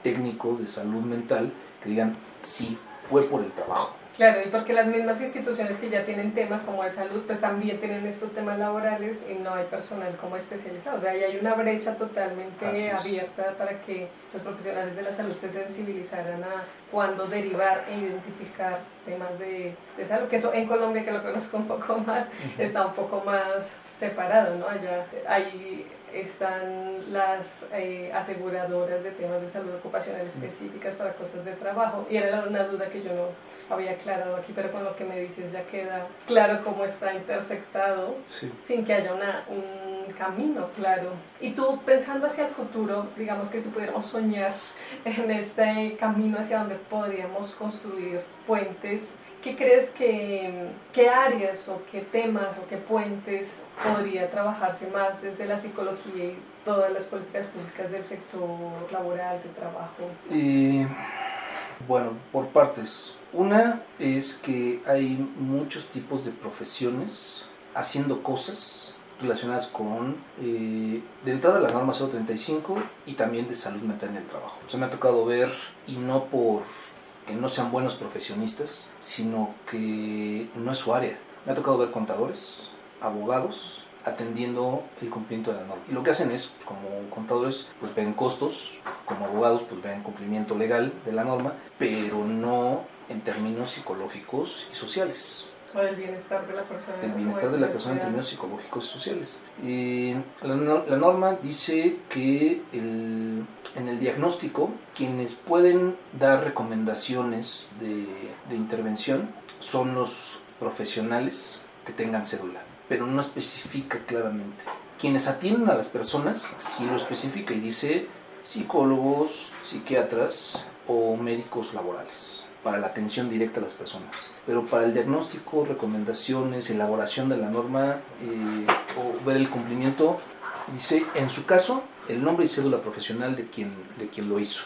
técnico de salud mental que digan sí fue por el trabajo. Claro, y porque las mismas instituciones que ya tienen temas como de salud, pues también tienen estos temas laborales y no hay personal como especializado. O sea, ahí hay una brecha totalmente abierta para que los profesionales de la salud se sensibilizaran a cuándo derivar e identificar temas de salud. Que eso en Colombia, que lo conozco un poco más, está un poco más separado, ¿no? Allá hay están las aseguradoras de temas de salud ocupacional específicas para cosas de trabajo, y era una duda que yo no había aclarado aquí, pero con lo que me dices ya queda claro cómo está intersectado, sí, sin que haya un camino claro. Y tú, pensando hacia el futuro, digamos que si pudiéramos soñar en este camino hacia donde podríamos construir puentes, ¿qué crees qué áreas o qué temas o qué puentes podría trabajarse más desde la psicología y todas las políticas públicas del sector laboral, de trabajo? Bueno, por partes. Una es que hay muchos tipos de profesiones haciendo cosas relacionadas con, de entrada, la norma 035 y también de salud mental en el trabajo. O sea, me ha tocado ver, y no por que no sean buenos profesionistas, sino que no es su área. Me ha tocado ver contadores, abogados, atendiendo el cumplimiento de la norma. Y lo que hacen es, como contadores, pues ven costos, como abogados, pues ven cumplimiento legal de la norma, pero no en términos psicológicos y sociales. O del bienestar de la persona. Del bienestar de la persona en términos psicológicos y sociales. La norma dice que en el diagnóstico, quienes pueden dar recomendaciones de intervención son los profesionales que tengan cédula, pero no especifica claramente. Quienes atienden a las personas sí lo especifica y dice psicólogos, psiquiatras o médicos laborales para la atención directa a las personas. Pero para el diagnóstico, recomendaciones, elaboración de la norma o ver el cumplimiento, dice en su caso el nombre y cédula profesional de quien lo hizo.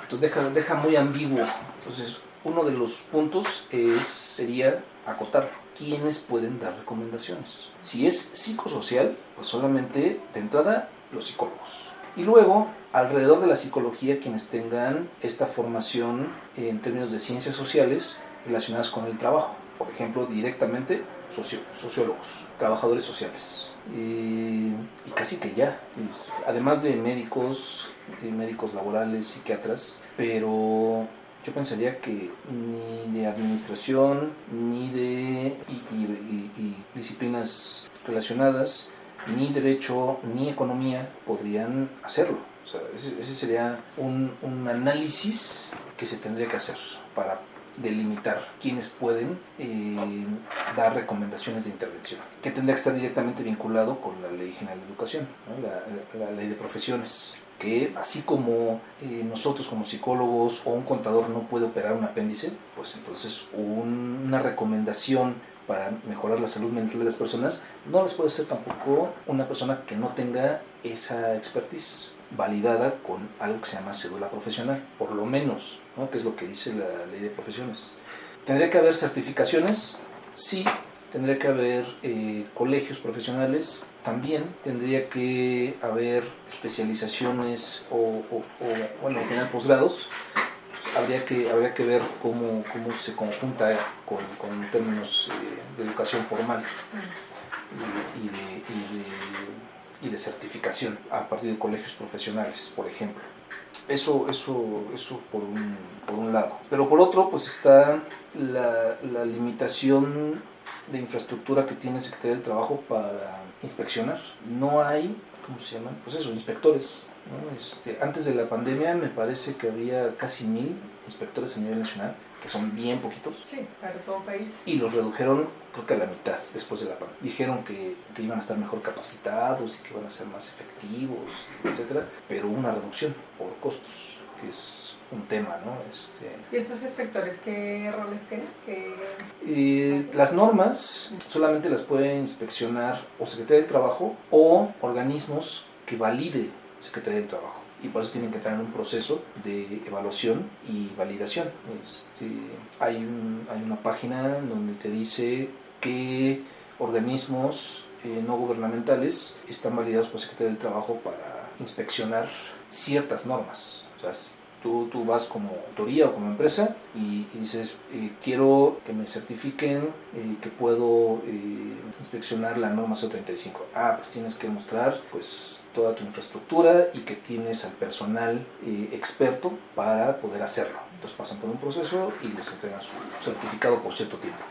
Entonces deja muy ambiguo. Entonces uno de los puntos sería acotar quiénes pueden dar recomendaciones. Si es psicosocial, pues solamente de entrada los psicólogos. Y luego, alrededor de la psicología, quienes tengan esta formación en términos de ciencias sociales relacionadas con el trabajo. Por ejemplo, directamente sociólogos, trabajadores sociales. Y casi que ya. Además de médicos laborales, psiquiatras, pero yo pensaría que ni de administración, ni de y disciplinas relacionadas, ni derecho, ni economía podrían hacerlo. O sea, ese sería un análisis que se tendría que hacer para delimitar quiénes pueden dar recomendaciones de intervención, que tendría que estar directamente vinculado con la Ley General de Educación, ¿no? la Ley de Profesiones, que así como nosotros como psicólogos o un contador no puede operar un apéndice, pues entonces una recomendación para mejorar la salud mental de las personas no les puede ser tampoco una persona que no tenga esa expertise validada con algo que se llama cédula profesional, por lo menos, ¿no? Que es lo que dice la Ley de Profesiones. ¿Tendría que haber certificaciones? Sí. ¿Tendría que haber colegios profesionales? También. ¿Tendría que haber especializaciones o bueno, en general posgrados? Habría que ver cómo se conjunta con términos de educación formal y de certificación a partir de colegios profesionales, por ejemplo. Eso por un lado. Pero por otro, pues está la limitación de infraestructura que tiene Secretaría del Trabajo para inspeccionar. No hay, ¿cómo se llaman? Pues eso, inspectores, ¿no? Antes de la pandemia me parece que había casi 1000 inspectores a nivel nacional, que son bien poquitos. Sí, para todo el país. Y los redujeron, creo que a la mitad después de la pandemia. Dijeron que iban a estar mejor capacitados y que iban a ser más efectivos, etcétera, pero hubo una reducción por costos, que es un tema, ¿no? ¿Y estos inspectores qué roles tienen? Las normas solamente las puede inspeccionar o Secretaría del Trabajo o organismos que valide Secretaría del Trabajo. Y por eso tienen que entrar en un proceso de evaluación y validación. Hay una página donde te dice qué organismos no gubernamentales están validados por Secretaría del Trabajo para inspeccionar ciertas normas. O sea, tú vas como autoría o como empresa y dices, quiero que me certifiquen que puedo inspeccionar la norma 035. Pues tienes que mostrar pues toda tu infraestructura y que tienes al personal experto para poder hacerlo. Entonces pasan por un proceso y les entregan su certificado por cierto tiempo.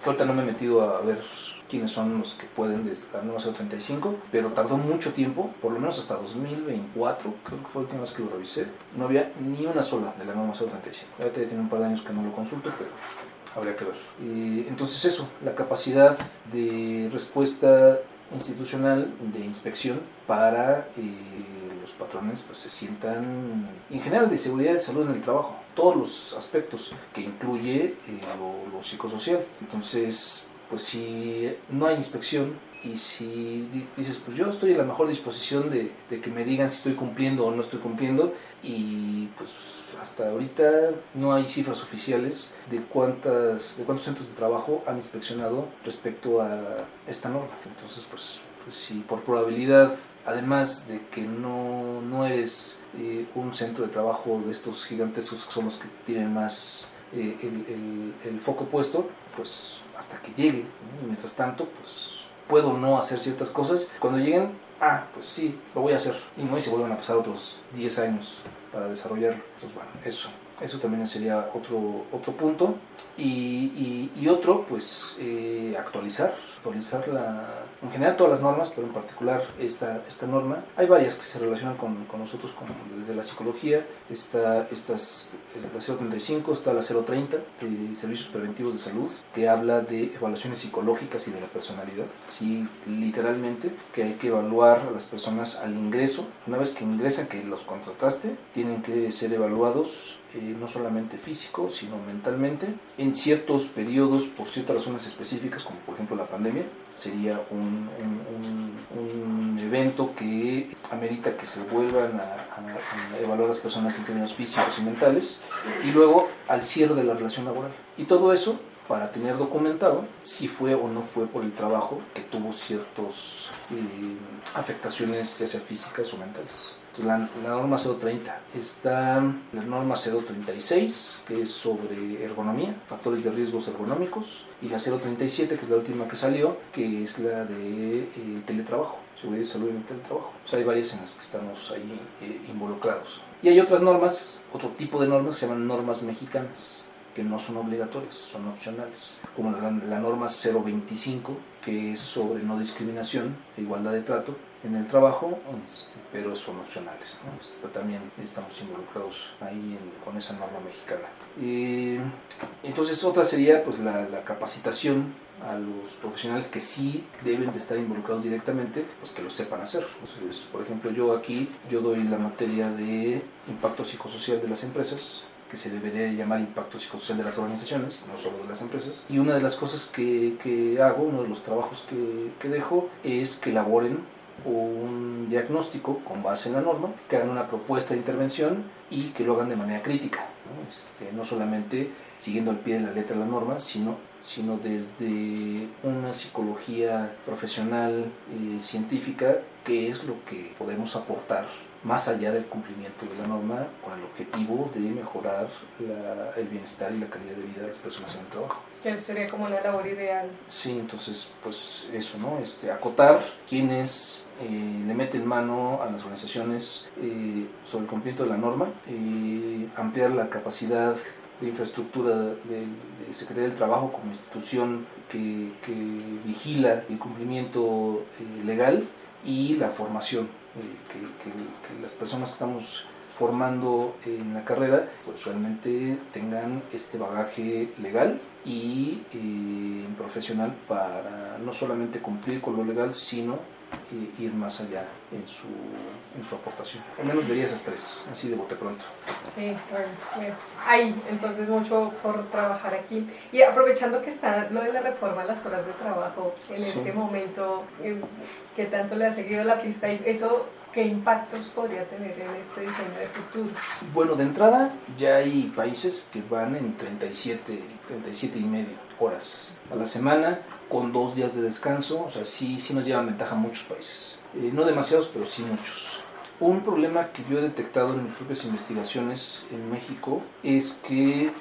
que ahorita no me he metido a ver quiénes son los que pueden de la norma 035, pero tardó mucho tiempo, por lo menos hasta 2024, creo que fue la última vez que lo revisé, no había ni una sola de la norma 035. Ahorita ya tiene un par de años que no lo consulto, pero habría que ver. Entonces eso, la capacidad de respuesta institucional de inspección para los patrones pues se sientan, en general, de seguridad y salud en el trabajo, todos los aspectos que incluye lo psicosocial. Entonces, pues si no hay inspección y si dices, pues yo estoy en la mejor disposición de que me digan si estoy cumpliendo o no estoy cumpliendo, y pues hasta ahorita no hay cifras oficiales de cuántos centros de trabajo han inspeccionado respecto a esta norma. Entonces, pues si por probabilidad, además de que no eres un centro de trabajo de estos gigantescos que son los que tienen más el foco puesto, pues hasta que llegue, ¿no? Y mientras tanto, pues puedo no hacer ciertas cosas. Cuando lleguen, pues sí, lo voy a hacer. Y no, y se vuelven a pasar otros 10 años para desarrollarlo. Entonces, bueno, eso también sería otro punto. Y otro, pues actualizar en general todas las normas, pero en particular esta norma. Hay varias que se relacionan con nosotros desde la psicología. Está la 035, está la 030, Servicios Preventivos de Salud, que habla de evaluaciones psicológicas y de la personalidad. Así, literalmente, que hay que evaluar a las personas al ingreso. Una vez que ingresan, que los contrataste, tienen que ser evaluados no solamente físico, sino mentalmente, en ciertos periodos, por ciertas razones específicas, como por ejemplo la pandemia. Sería un evento que amerita que se vuelvan a evaluar a las personas en términos físicos y mentales, y luego al cierre de la relación laboral. Y todo eso para tener documentado si fue o no fue por el trabajo que tuvo ciertas afectaciones, ya sea físicas o mentales. La norma 030, está la norma 036, que es sobre ergonomía, factores de riesgos ergonómicos, y la 037, que es la última que salió, que es la de teletrabajo, seguridad y salud en el teletrabajo. O sea, hay varias en las que estamos ahí involucrados. Y hay otras normas, otro tipo de normas que se llaman normas mexicanas, que no son obligatorias, son opcionales, como la norma 025, que es sobre no discriminación e igualdad de trato en el trabajo, pero son opcionales, ¿no? Pero también estamos involucrados ahí con esa norma mexicana. Entonces otra sería pues la capacitación a los profesionales que sí deben de estar involucrados directamente, pues que lo sepan hacer. Entonces, por ejemplo, yo doy la materia de impacto psicosocial de las empresas, que se debería llamar impacto psicosocial de las organizaciones, no solo de las empresas. Y una de las cosas que hago, uno de los trabajos que dejo, es que elaboren un diagnóstico con base en la norma, que hagan una propuesta de intervención y que lo hagan de manera crítica, ¿no? No solamente siguiendo al pie de la letra la norma, sino desde una psicología profesional, científica, qué es lo que podemos aportar más allá del cumplimiento de la norma, con el objetivo de mejorar el bienestar y la calidad de vida de las personas en el trabajo. Eso sería como una labor ideal. Sí, entonces, pues eso, ¿no? Acotar quienes le meten mano a las organizaciones sobre el cumplimiento de la norma, ampliar la capacidad de infraestructura de Secretaría del Trabajo como institución que vigila el cumplimiento legal, y la formación, que las personas que estamos formando en la carrera pues realmente tengan este bagaje legal y profesional para no solamente cumplir con lo legal, sino ir más allá en su aportación. Al menos vería esas tres, así de bote pronto. Sí, bueno, hay entonces mucho por trabajar aquí. Y aprovechando que está lo de la reforma a las horas de trabajo en este momento, ¿qué tanto le ha seguido la pista? ¿Y eso qué impactos podría tener en este diseño de futuro? Bueno, de entrada ya hay países que van en 37 y medio horas a la semana, con 2 días de descanso. O sea, sí nos llevan ventaja muchos países. No demasiados, pero sí muchos. Un problema que yo he detectado en mis propias investigaciones en México es que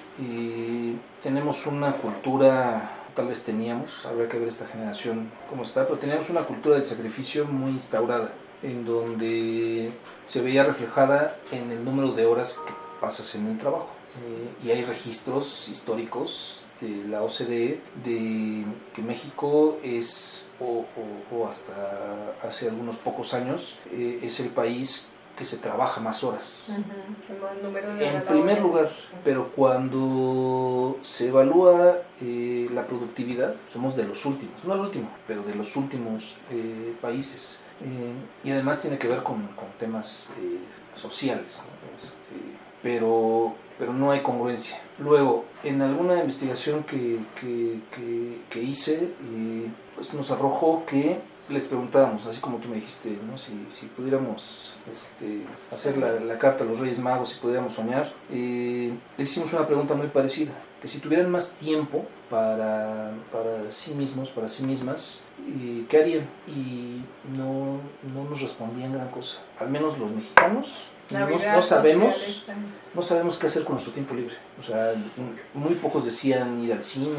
tenemos una cultura, tal vez teníamos, habría que ver esta generación cómo está, pero teníamos una cultura del sacrificio muy instaurada, en donde se veía reflejada en el número de horas que pasas en el trabajo. Y hay registros históricos de la OCDE de que México es, o hasta hace algunos pocos años, es el país que se trabaja más horas. En primer lugar, pero cuando se evalúa la productividad, somos de los últimos, no el último, pero de los últimos países. Y además tiene que ver con temas sociales, ¿no? Pero no hay congruencia. Luego, en alguna investigación que hice, pues nos arrojó que les preguntábamos, así como tú me dijiste, ¿no? si pudiéramos hacer la carta a los Reyes Magos, si pudiéramos soñar, les hicimos una pregunta muy parecida, que si tuvieran más tiempo para sí mismos, para sí mismas, ¿qué harían? Y no nos respondían gran cosa, al menos los mexicanos. No sabemos qué hacer con nuestro tiempo libre. O sea, muy pocos decían ir al cine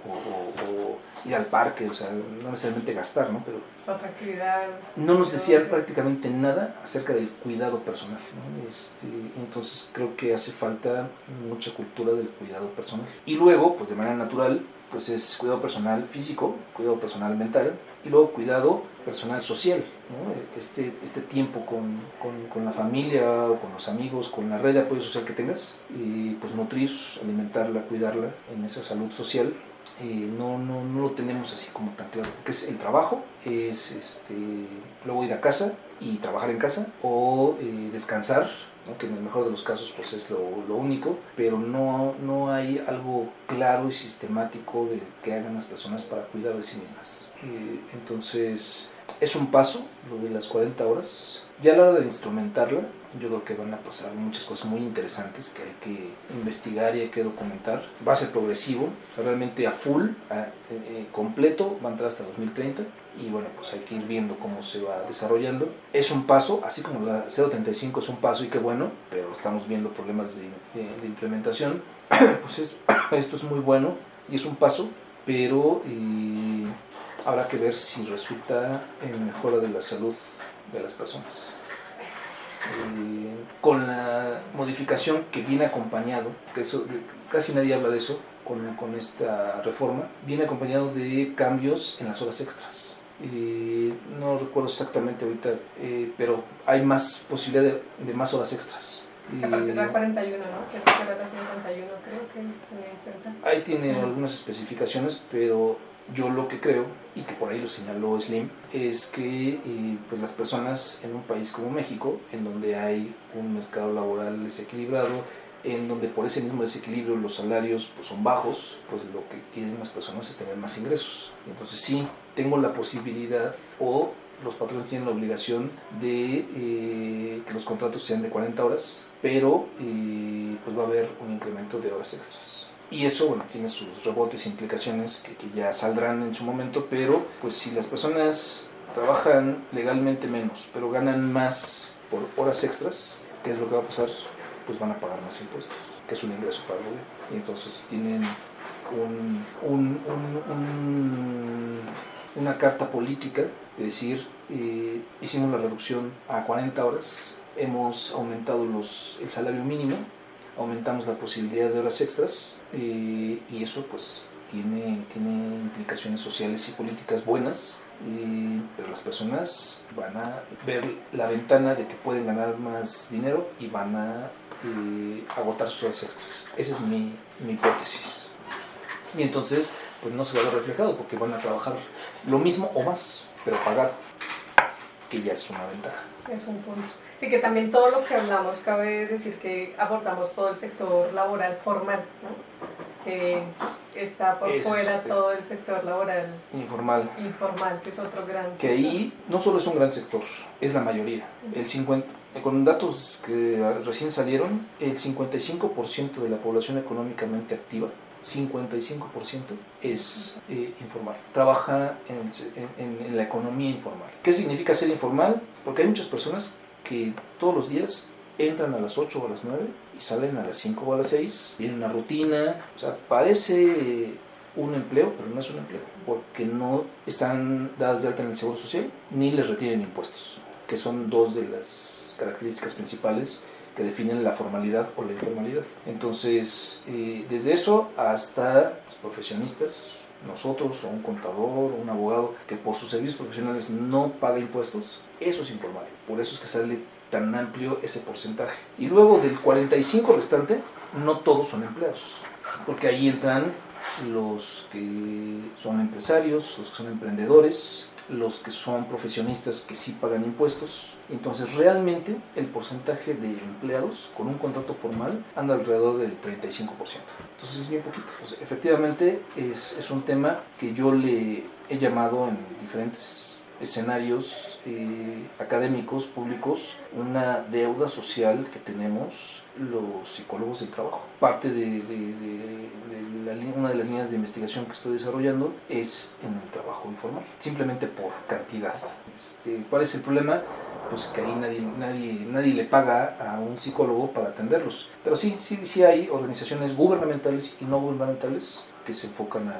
o ir al parque, o sea, no necesariamente gastar, ¿no? Pero otra actividad. No nos decían prácticamente nada acerca del cuidado personal, ¿no? Entonces creo que hace falta mucha cultura del cuidado personal. Y luego, pues de manera natural, pues es cuidado personal físico, cuidado personal mental y luego cuidado personal social, ¿no? Este tiempo con la familia o con los amigos, con la red de apoyo social que tengas, y pues nutrir, alimentarla, cuidarla en esa salud social. No lo tenemos así como tan claro, porque es el trabajo, es luego ir a casa y trabajar en casa o descansar, ¿no? Que en el mejor de los casos pues es lo único, pero no hay algo claro y sistemático de que hagan las personas para cuidar de sí mismas. Entonces es un paso lo de las 40 horas. Ya a la hora de instrumentarla, yo creo que van a pasar muchas cosas muy interesantes que hay que investigar y hay que documentar. Va a ser progresivo, realmente a full, completo, va a entrar hasta 2030 y bueno, pues hay que ir viendo cómo se va desarrollando. Es un paso, así como la 035 es un paso y qué bueno, pero estamos viendo problemas de implementación. Pues esto es muy bueno y es un paso, pero habrá que ver si resulta en mejora de la salud de las personas. Con la modificación que viene acompañado, que eso, casi nadie habla de eso, con esta reforma, viene acompañado de cambios en las horas extras. No recuerdo exactamente ahorita, pero hay más posibilidad de más horas extras. A partir de la 41, ¿no? Que antes era la 51, creo que tenía en cuenta. Ahí tiene algunas especificaciones, pero yo lo que creo, y que por ahí lo señaló Slim, es que pues las personas en un país como México, en donde hay un mercado laboral desequilibrado, en donde por ese mismo desequilibrio los salarios pues, son bajos, pues lo que quieren las personas es tener más ingresos. Entonces sí, tengo la posibilidad o los patrones tienen la obligación de que los contratos sean de 40 horas, pero pues va a haber un incremento de horas extras. Y eso, bueno, tiene sus rebotes e implicaciones que ya saldrán en su momento, pero pues si las personas trabajan legalmente menos, pero ganan más por horas extras, ¿qué es lo que va a pasar? Pues van a pagar más impuestos, que es un ingreso para el gobierno. Y entonces tienen una carta política de decir, hicimos la reducción a 40 horas, hemos aumentado el salario mínimo, aumentamos la posibilidad de horas extras, y eso pues tiene implicaciones sociales y políticas buenas, pero las personas van a ver la ventana de que pueden ganar más dinero y van a agotar sus horas extras. Esa es mi hipótesis. Y entonces pues no se va a ver reflejado porque van a trabajar lo mismo o más, pero pagar, que ya es una ventaja. Es un punto. Sí, que también todo lo que hablamos, cabe decir que abordamos todo el sector laboral formal, ¿no? Que está por fuera todo el sector laboral informal, que es otro gran sector. Que ahí no solo es un gran sector, es la mayoría. El 50, con datos que recién salieron, el 55% de la población económicamente activa, 55% es informal. Trabaja en la economía informal. ¿Qué significa ser informal? Porque hay muchas personas que todos los días entran a las 8 o a las 9 y salen a las 5 o a las 6, tienen una rutina, o sea, parece un empleo, pero no es un empleo, porque no están dadas de alta en el Seguro Social, ni les retienen impuestos, que son dos de las características principales que definen la formalidad o la informalidad. Entonces, desde eso hasta los profesionistas, nosotros o un contador o un abogado que por sus servicios profesionales no paga impuestos, eso es informal. Por eso es que sale tan amplio ese porcentaje. Y luego del 45 restante, no todos son empleados, porque ahí entran los que son empresarios, los que son emprendedores, los que son profesionistas que sí pagan impuestos. Entonces realmente el porcentaje de empleados con un contrato formal anda alrededor del 35%. Entonces es bien poquito. Entonces, efectivamente es un tema que yo le he llamado en diferentes escenarios académicos, públicos, una deuda social que tenemos los psicólogos del trabajo. Parte de una de las líneas de investigación que estoy desarrollando es en el trabajo informal, simplemente por cantidad. ¿Cuál es el problema? Pues que ahí nadie le paga a un psicólogo para atenderlos. Pero sí hay organizaciones gubernamentales y no gubernamentales que se enfocan a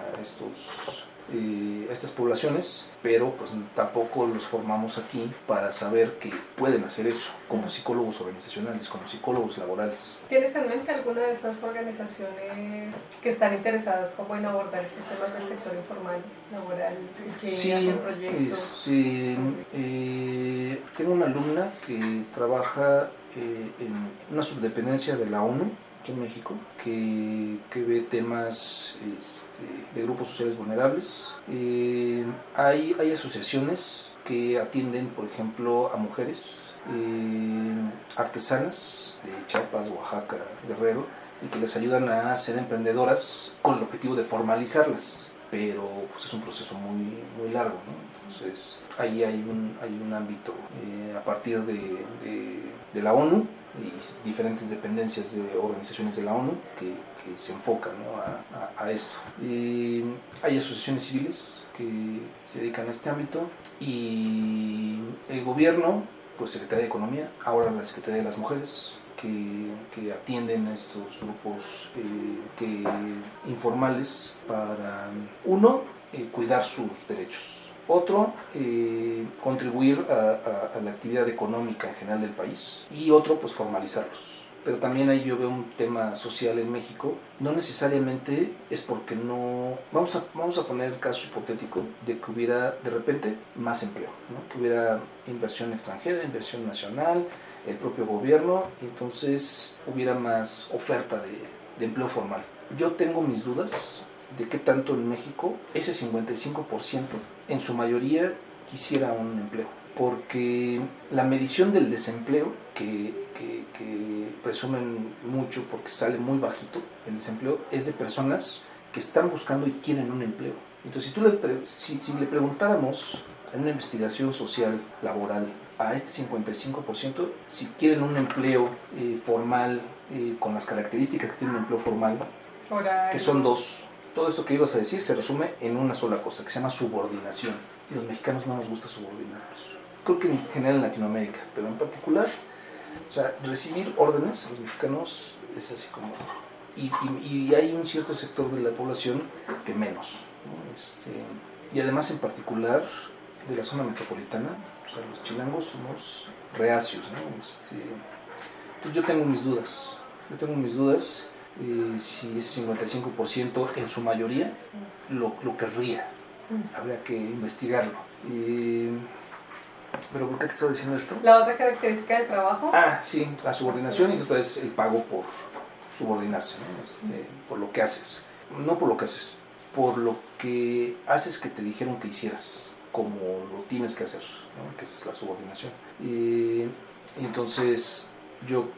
estas poblaciones, pero pues tampoco los formamos aquí para saber que pueden hacer eso como psicólogos organizacionales, como psicólogos laborales. ¿Tienes en mente alguna de esas organizaciones que están interesadas como en abordar estos temas del sector informal, laboral, que hacen proyectos? Tengo una alumna que trabaja en una subdependencia de la ONU aquí en México, que ve temas de grupos sociales vulnerables. Hay asociaciones que atienden, por ejemplo, a mujeres artesanas de Chiapas, Oaxaca, Guerrero, y que les ayudan a ser emprendedoras con el objetivo de formalizarlas, pero pues es un proceso muy largo, ¿no? Entonces ahí hay un ámbito a partir de la ONU y diferentes dependencias de organizaciones de la ONU que se enfocan, ¿no?, a esto. Hay asociaciones civiles que se dedican a este ámbito y el gobierno, pues Secretaría de Economía, ahora la Secretaría de las Mujeres, que atienden a estos grupos informales para, uno, cuidar sus derechos. Otro, contribuir a la actividad económica en general del país. Y otro, pues formalizarlos. Pero también ahí yo veo un tema social en México. No necesariamente es porque no... Vamos a poner el caso hipotético de que hubiera de repente más empleo, ¿no? Que hubiera inversión extranjera, inversión nacional, el propio gobierno, y entonces hubiera más oferta de empleo formal. Yo tengo mis dudas de qué tanto en México ese 55% en su mayoría quisiera un empleo, porque la medición del desempleo que presumen mucho porque sale muy bajito el desempleo es de personas que están buscando y quieren un empleo. Entonces si le preguntáramos en una investigación social laboral a este 55% si quieren un empleo formal con las características que tiene un empleo formal, que son dos. Todo esto que ibas a decir se resume en una sola cosa, que se llama subordinación. Y los mexicanos no nos gusta subordinarnos. Creo que en general en Latinoamérica, pero en particular, o sea, recibir órdenes, los mexicanos es así como... Y hay un cierto sector de la población que menos, ¿no? Y además en particular de la zona metropolitana, o sea, los chilangos somos reacios, ¿no? Entonces yo tengo mis dudas. Si ese 55% en su mayoría lo querría. Habría que investigarlo. ¿Pero por qué te estaba diciendo esto? ¿La otra característica del trabajo? Sí, la subordinación, y otra es el pago por subordinarse, ¿no? Por lo que haces. No por lo que haces, por lo que haces que te dijeron que hicieras, como lo tienes que hacer, ¿no? Que esa es la subordinación. Entonces, yo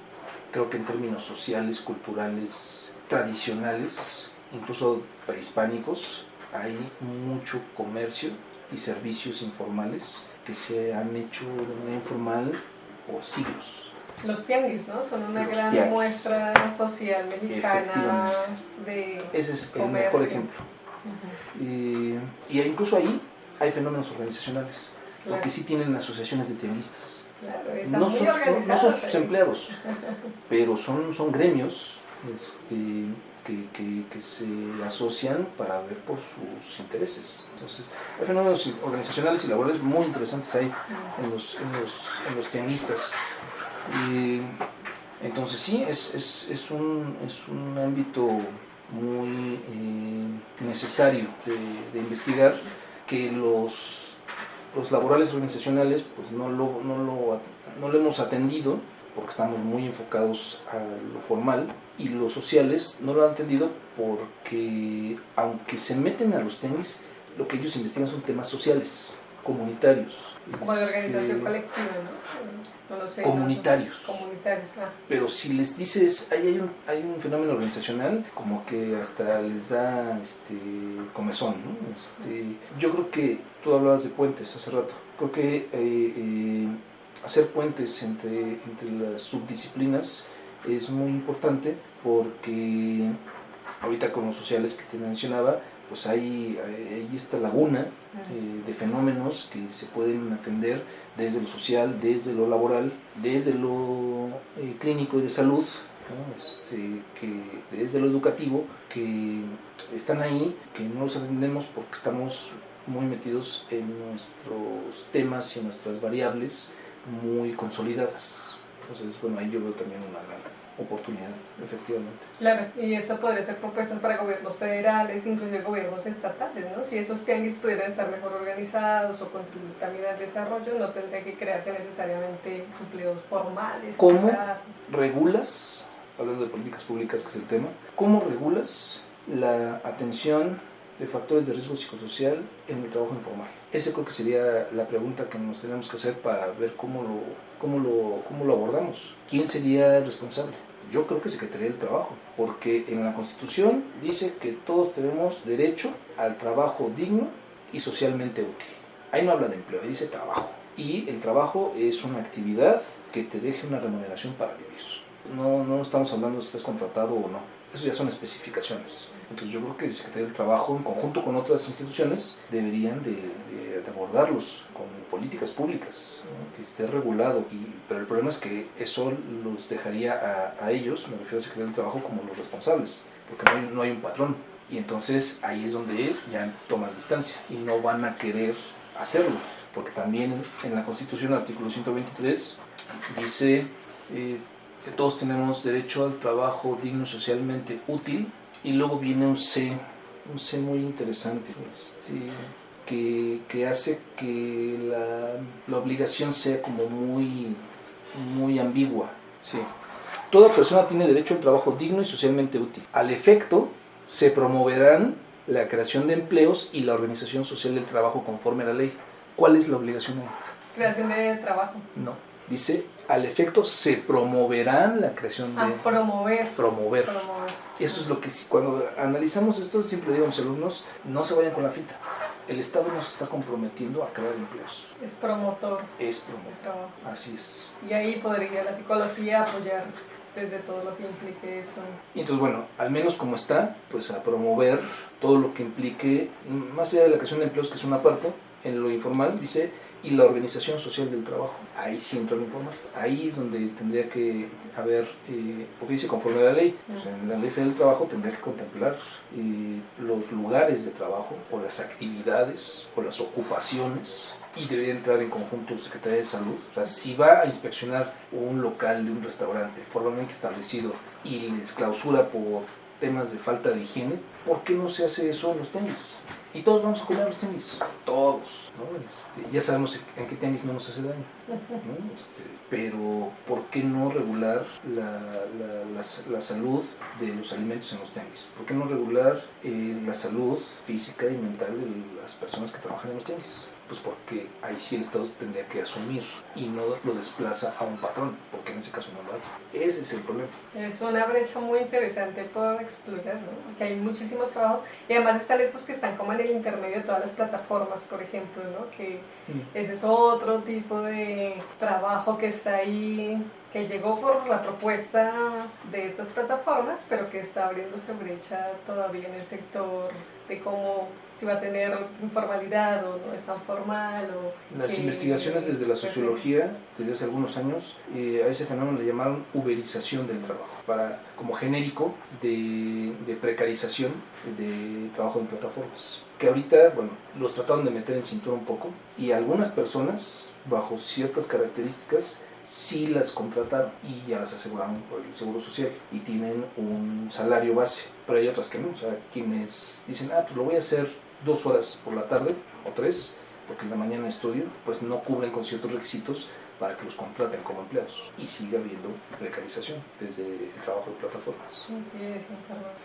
creo que en términos sociales, culturales, tradicionales, incluso prehispánicos, hay mucho comercio y servicios informales que se han hecho de manera informal por siglos. Los tianguis, ¿no? Son una gran muestra social mexicana de ese es comercio. El mejor ejemplo. Y incluso ahí hay fenómenos organizacionales, porque sí tienen asociaciones de tianguistas. Claro, no son sus empleados, pero son gremios que se asocian para ver por sus intereses. Entonces, hay fenómenos organizacionales y laborales muy interesantes ahí en los tianguistas. Entonces sí, es un ámbito muy necesario de investigar, que los laborales organizacionales pues no lo hemos atendido porque estamos muy enfocados a lo formal, y los sociales no lo han atendido porque aunque se meten a los tenis, lo que ellos investigan son temas sociales, comunitarios. Como de organización colectiva, ¿no? No lo sé. Comunitarios. Comunitarios, Pero si les dices, hay un fenómeno organizacional, como que hasta les da comezón, ¿no? Yo creo que tú hablabas de puentes hace rato. Creo que hacer puentes entre las subdisciplinas es muy importante, porque ahorita con los sociales que te mencionaba, pues hay esta laguna de fenómenos que se pueden atender desde lo social, desde lo laboral, desde lo clínico y de salud, ¿no? Que desde lo educativo, que están ahí, que no los atendemos porque estamos muy metidos en nuestros temas y en nuestras variables muy consolidadas. Entonces, bueno, ahí yo veo también una gran oportunidad, efectivamente. Claro, y eso podría ser propuestas para gobiernos federales, inclusive gobiernos estatales, ¿no? Si esos tianguis pudieran estar mejor organizados o contribuir también al desarrollo, no tendría que crearse necesariamente empleos formales. ¿Cómo quizás regulas, hablando de políticas públicas que es el tema, cómo regulas la atención de factores de riesgo psicosocial en el trabajo informal? Esa creo que sería la pregunta que nos tenemos que hacer para ver cómo lo abordamos. ¿Quién sería el responsable? Yo creo que Secretaría del Trabajo, porque en la Constitución dice que todos tenemos derecho al trabajo digno y socialmente útil. Ahí no habla de empleo, ahí dice trabajo. Y el trabajo es una actividad que te deje una remuneración para vivir. No estamos hablando de si estás contratado o no. Eso ya son especificaciones. Entonces yo creo que el Secretaría del Trabajo, en conjunto con otras instituciones, deberían de abordarlos con políticas públicas, ¿no? Que esté regulado. Pero el problema es que eso los dejaría a ellos, me refiero al Secretaría del Trabajo, como los responsables, porque no hay un patrón. Y entonces ahí es donde ya toman distancia y no van a querer hacerlo, porque también en la Constitución, el artículo 123, dice que todos tenemos derecho al trabajo digno y socialmente útil, y luego viene un C muy interesante, que hace que la obligación sea como muy ambigua. Sí. Toda persona tiene derecho al trabajo digno y socialmente útil. Al efecto, se promoverán la creación de empleos y la organización social del trabajo conforme a la ley. ¿Cuál es la obligación ahí? creación de trabajo. No. Dice, al efecto se promoverán la creación de... Promover. Eso es lo que, cuando analizamos esto, siempre digo a mis alumnos, no se vayan con la finta. El Estado no se está comprometiendo a crear empleos. Es promotor. Así es. Y ahí podría la psicología apoyar desde todo lo que implique eso. Y entonces, bueno, al menos como está, pues a promover todo lo que implique, más allá de la creación de empleos, que es una parte, en lo informal, dice, y la organización social del trabajo. Ahí sí entra lo informal. Ahí es donde tendría que haber, porque dice conforme a la ley, pues en la ley federal del trabajo tendría que contemplar los lugares de trabajo, o las actividades, o las ocupaciones, y debería entrar en conjunto Secretaría de Salud. O sea, si va a inspeccionar un local de un restaurante formalmente establecido y les clausura por temas de falta de higiene, ¿por qué no se hace eso en los tianguis? Y todos vamos a comer los tianguis, todos, ¿no? Ya sabemos en qué tianguis no nos hace daño, ¿no? Pero ¿por qué no regular la salud de los alimentos en los tianguis? ¿Por qué no regular la salud física y mental de las personas que trabajan en los tianguis? Pues porque ahí sí el Estado tendría que asumir y no lo desplaza a un patrón, porque en ese caso no lo hay. Ese es el problema. Es una brecha muy interesante por explorar, ¿no? Porque hay muchísimos trabajos y además están estos que están como en el intermedio de todas las plataformas, por ejemplo, ¿no? Que ese es otro tipo de trabajo que está ahí, que llegó por la propuesta de estas plataformas, pero que está abriéndose brecha todavía en el sector de cómo si va a tener informalidad o no es tan formal. Las investigaciones desde la sociología, desde hace algunos años, a ese fenómeno le llamaron uberización del trabajo, como genérico de precarización de trabajo en plataformas, que ahorita, bueno, los trataron de meter en cintura un poco, y algunas personas, bajo ciertas características, sí las contrataron y ya las aseguraron por el Seguro Social y tienen un salario base, pero hay otras que no, o sea, quienes dicen, pues lo voy a hacer 2 horas por la tarde o 3, porque en la mañana estudio, pues no cubren con ciertos requisitos para que los contraten como empleados y siga habiendo precarización desde el trabajo de plataformas. Así es,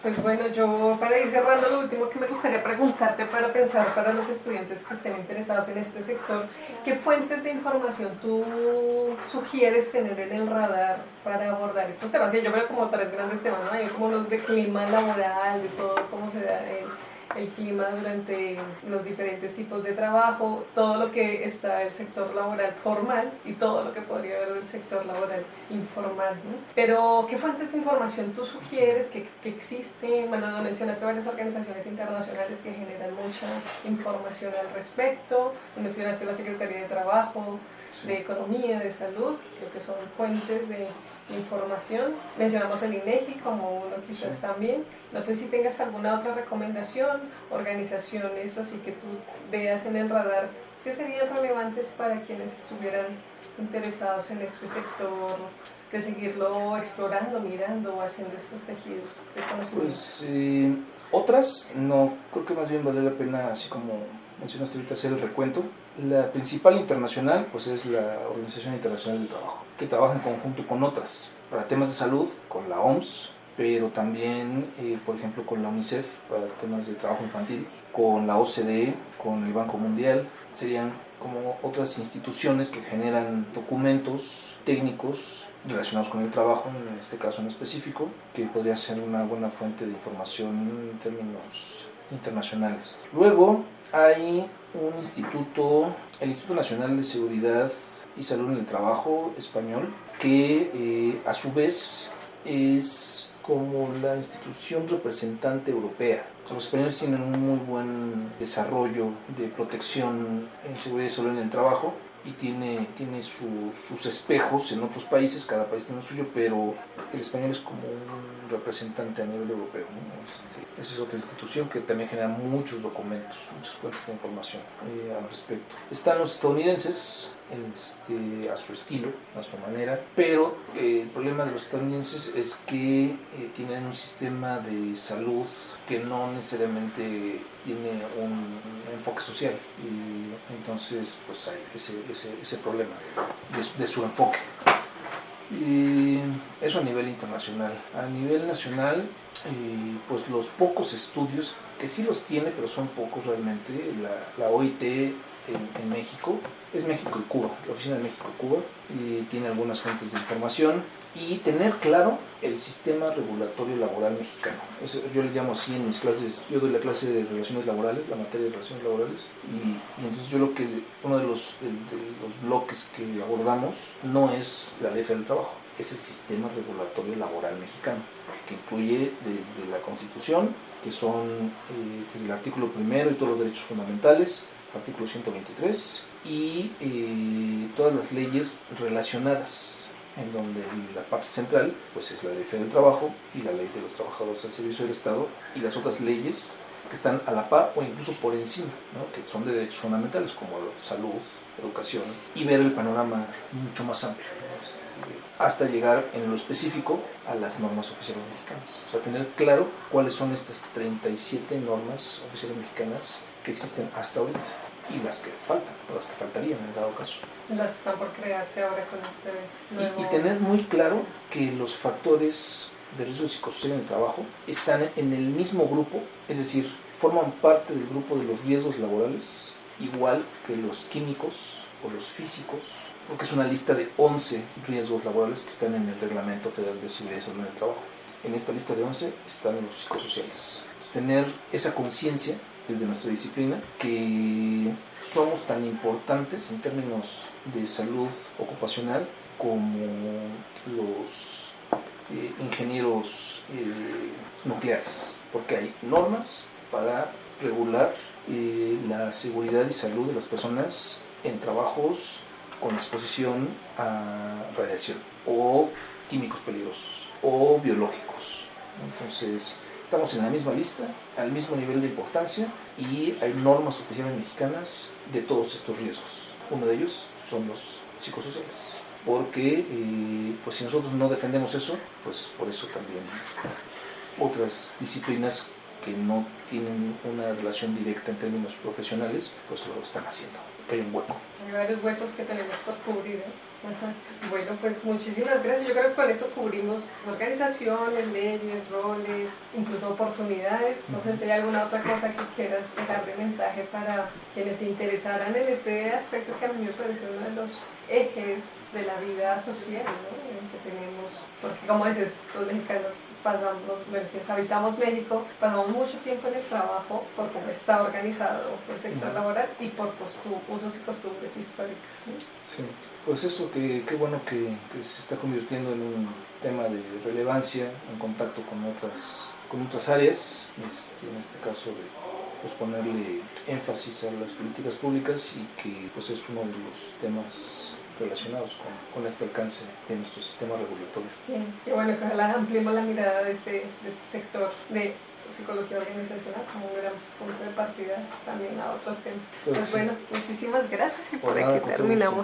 pues bueno, yo para ir cerrando, lo último que me gustaría preguntarte para pensar para los estudiantes que estén interesados en este sector, ¿qué fuentes de información tú sugieres tener en el radar para abordar estos temas? Que yo creo como 3 grandes temas, ¿no? Hay como los de clima laboral, de todo cómo se da el clima durante los diferentes tipos de trabajo, todo lo que está del sector laboral formal y todo lo que podría haber del sector laboral informal, ¿no? Pero, ¿qué fuentes de información tú sugieres que existen? Bueno, lo mencionaste, varias organizaciones internacionales que generan mucha información al respecto, mencionaste la Secretaría de Trabajo, de Economía, de Salud, creo que son fuentes de información. Mencionamos el INEGI como uno quizás también. No sé si tengas alguna otra recomendación, organizaciones o así que tú veas en el radar que serían relevantes para quienes estuvieran interesados en este sector, de seguirlo explorando, mirando o haciendo estos tejidos de conocimiento. Pues otras no, creo que más bien vale la pena, así como mencionaste ahorita, hacer el recuento. La principal internacional pues es la Organización Internacional del Trabajo, que trabaja en conjunto con otras para temas de salud, con la OMS, pero también, por ejemplo, con la UNICEF para temas de trabajo infantil, con la OCDE, con el Banco Mundial. Serían como otras instituciones que generan documentos técnicos relacionados con el trabajo, en este caso en específico, que podría ser una buena fuente de información en términos internacionales. Luego hay un instituto, el Instituto Nacional de Seguridad y Salud en el Trabajo español, que a su vez es como la institución representante europea. Los españoles tienen un muy buen desarrollo de protección en seguridad y salud en el trabajo y tiene sus espejos en otros países, cada país tiene el suyo, pero el español es como un representante a nivel europeo, ¿no? Esa es otra institución que también genera muchos documentos, muchas fuentes de información al respecto. Están los estadounidenses, a su estilo, a su manera, pero el problema de los estadounidenses es que tienen un sistema de salud que no necesariamente tiene un enfoque social y entonces pues hay ese problema de su enfoque. Y eso a nivel internacional. A nivel nacional, pues los pocos estudios, que sí los tiene, pero son pocos realmente, la OIT en México, es México y Cuba, la Oficina de México y Cuba, y tiene algunas fuentes de información, y tener claro el sistema regulatorio laboral mexicano. Eso yo le llamo así en mis clases. Yo doy la clase de relaciones laborales, la materia de relaciones laborales, y entonces yo uno de los bloques que abordamos no es la ley federal del trabajo, es el sistema regulatorio laboral mexicano, que incluye desde la Constitución, que son desde el artículo 1 y todos los derechos fundamentales, artículo 123, y todas las leyes relacionadas, en donde la parte central pues es la ley federal del trabajo y la ley de los trabajadores al servicio del Estado, y las otras leyes que están a la par o incluso por encima, ¿no? Que son de derechos fundamentales como salud, educación, y ver el panorama mucho más amplio, ¿no? Hasta llegar en lo específico a las normas oficiales mexicanas. O sea, tener claro cuáles son estas 37 normas oficiales mexicanas que existen hasta ahorita y las que faltan, o las que faltarían en dado caso. Las que están por crearse ahora con este nuevo... Y tener muy claro que los factores de riesgo psicosocial en el trabajo están en el mismo grupo, es decir, forman parte del grupo de los riesgos laborales, igual que los químicos o los físicos, porque es una lista de 11 riesgos laborales que están en el Reglamento Federal de Seguridad y Salud en el Trabajo. En esta lista de 11 están los psicosociales. Tener esa conciencia desde nuestra disciplina, que somos tan importantes en términos de salud ocupacional como los ingenieros nucleares, porque hay normas para regular la seguridad y salud de las personas en trabajos con exposición a radiación o químicos peligrosos o biológicos. Entonces, estamos en la misma lista, al mismo nivel de importancia, y hay normas oficiales mexicanas de todos estos riesgos. Uno de ellos son los psicosociales. porque pues si nosotros no defendemos eso, pues por eso también otras disciplinas que no tienen una relación directa en términos profesionales, pues lo están haciendo. Hay un hueco. Hay varios huecos que tenemos por cubrir, ¿eh? Ajá. Bueno, pues muchísimas gracias. Yo creo que con esto cubrimos organizaciones, leyes, roles, incluso oportunidades. No sé si hay alguna otra cosa que quieras dejar de mensaje para quienes se interesaran en este aspecto que a mí me parece uno de los ejes de la vida social, ¿no? Que tenemos, porque como dices, los mexicanos pasamos, quienes habitamos México, pasamos mucho tiempo en el trabajo por cómo está organizado el sector laboral y por usos y costumbres históricas, ¿no? Sí, pues eso, qué bueno que se está convirtiendo en un tema de relevancia en contacto con otras áreas, en este caso de pues ponerle énfasis a las políticas públicas y que pues es uno de los temas relacionados con este alcance de nuestro sistema regulatorio. Sí, y bueno, que ojalá ampliemos la mirada de este sector de psicología organizacional como un gran punto de partida también a otros temas. Pues bueno, muchísimas gracias y por aquí terminamos.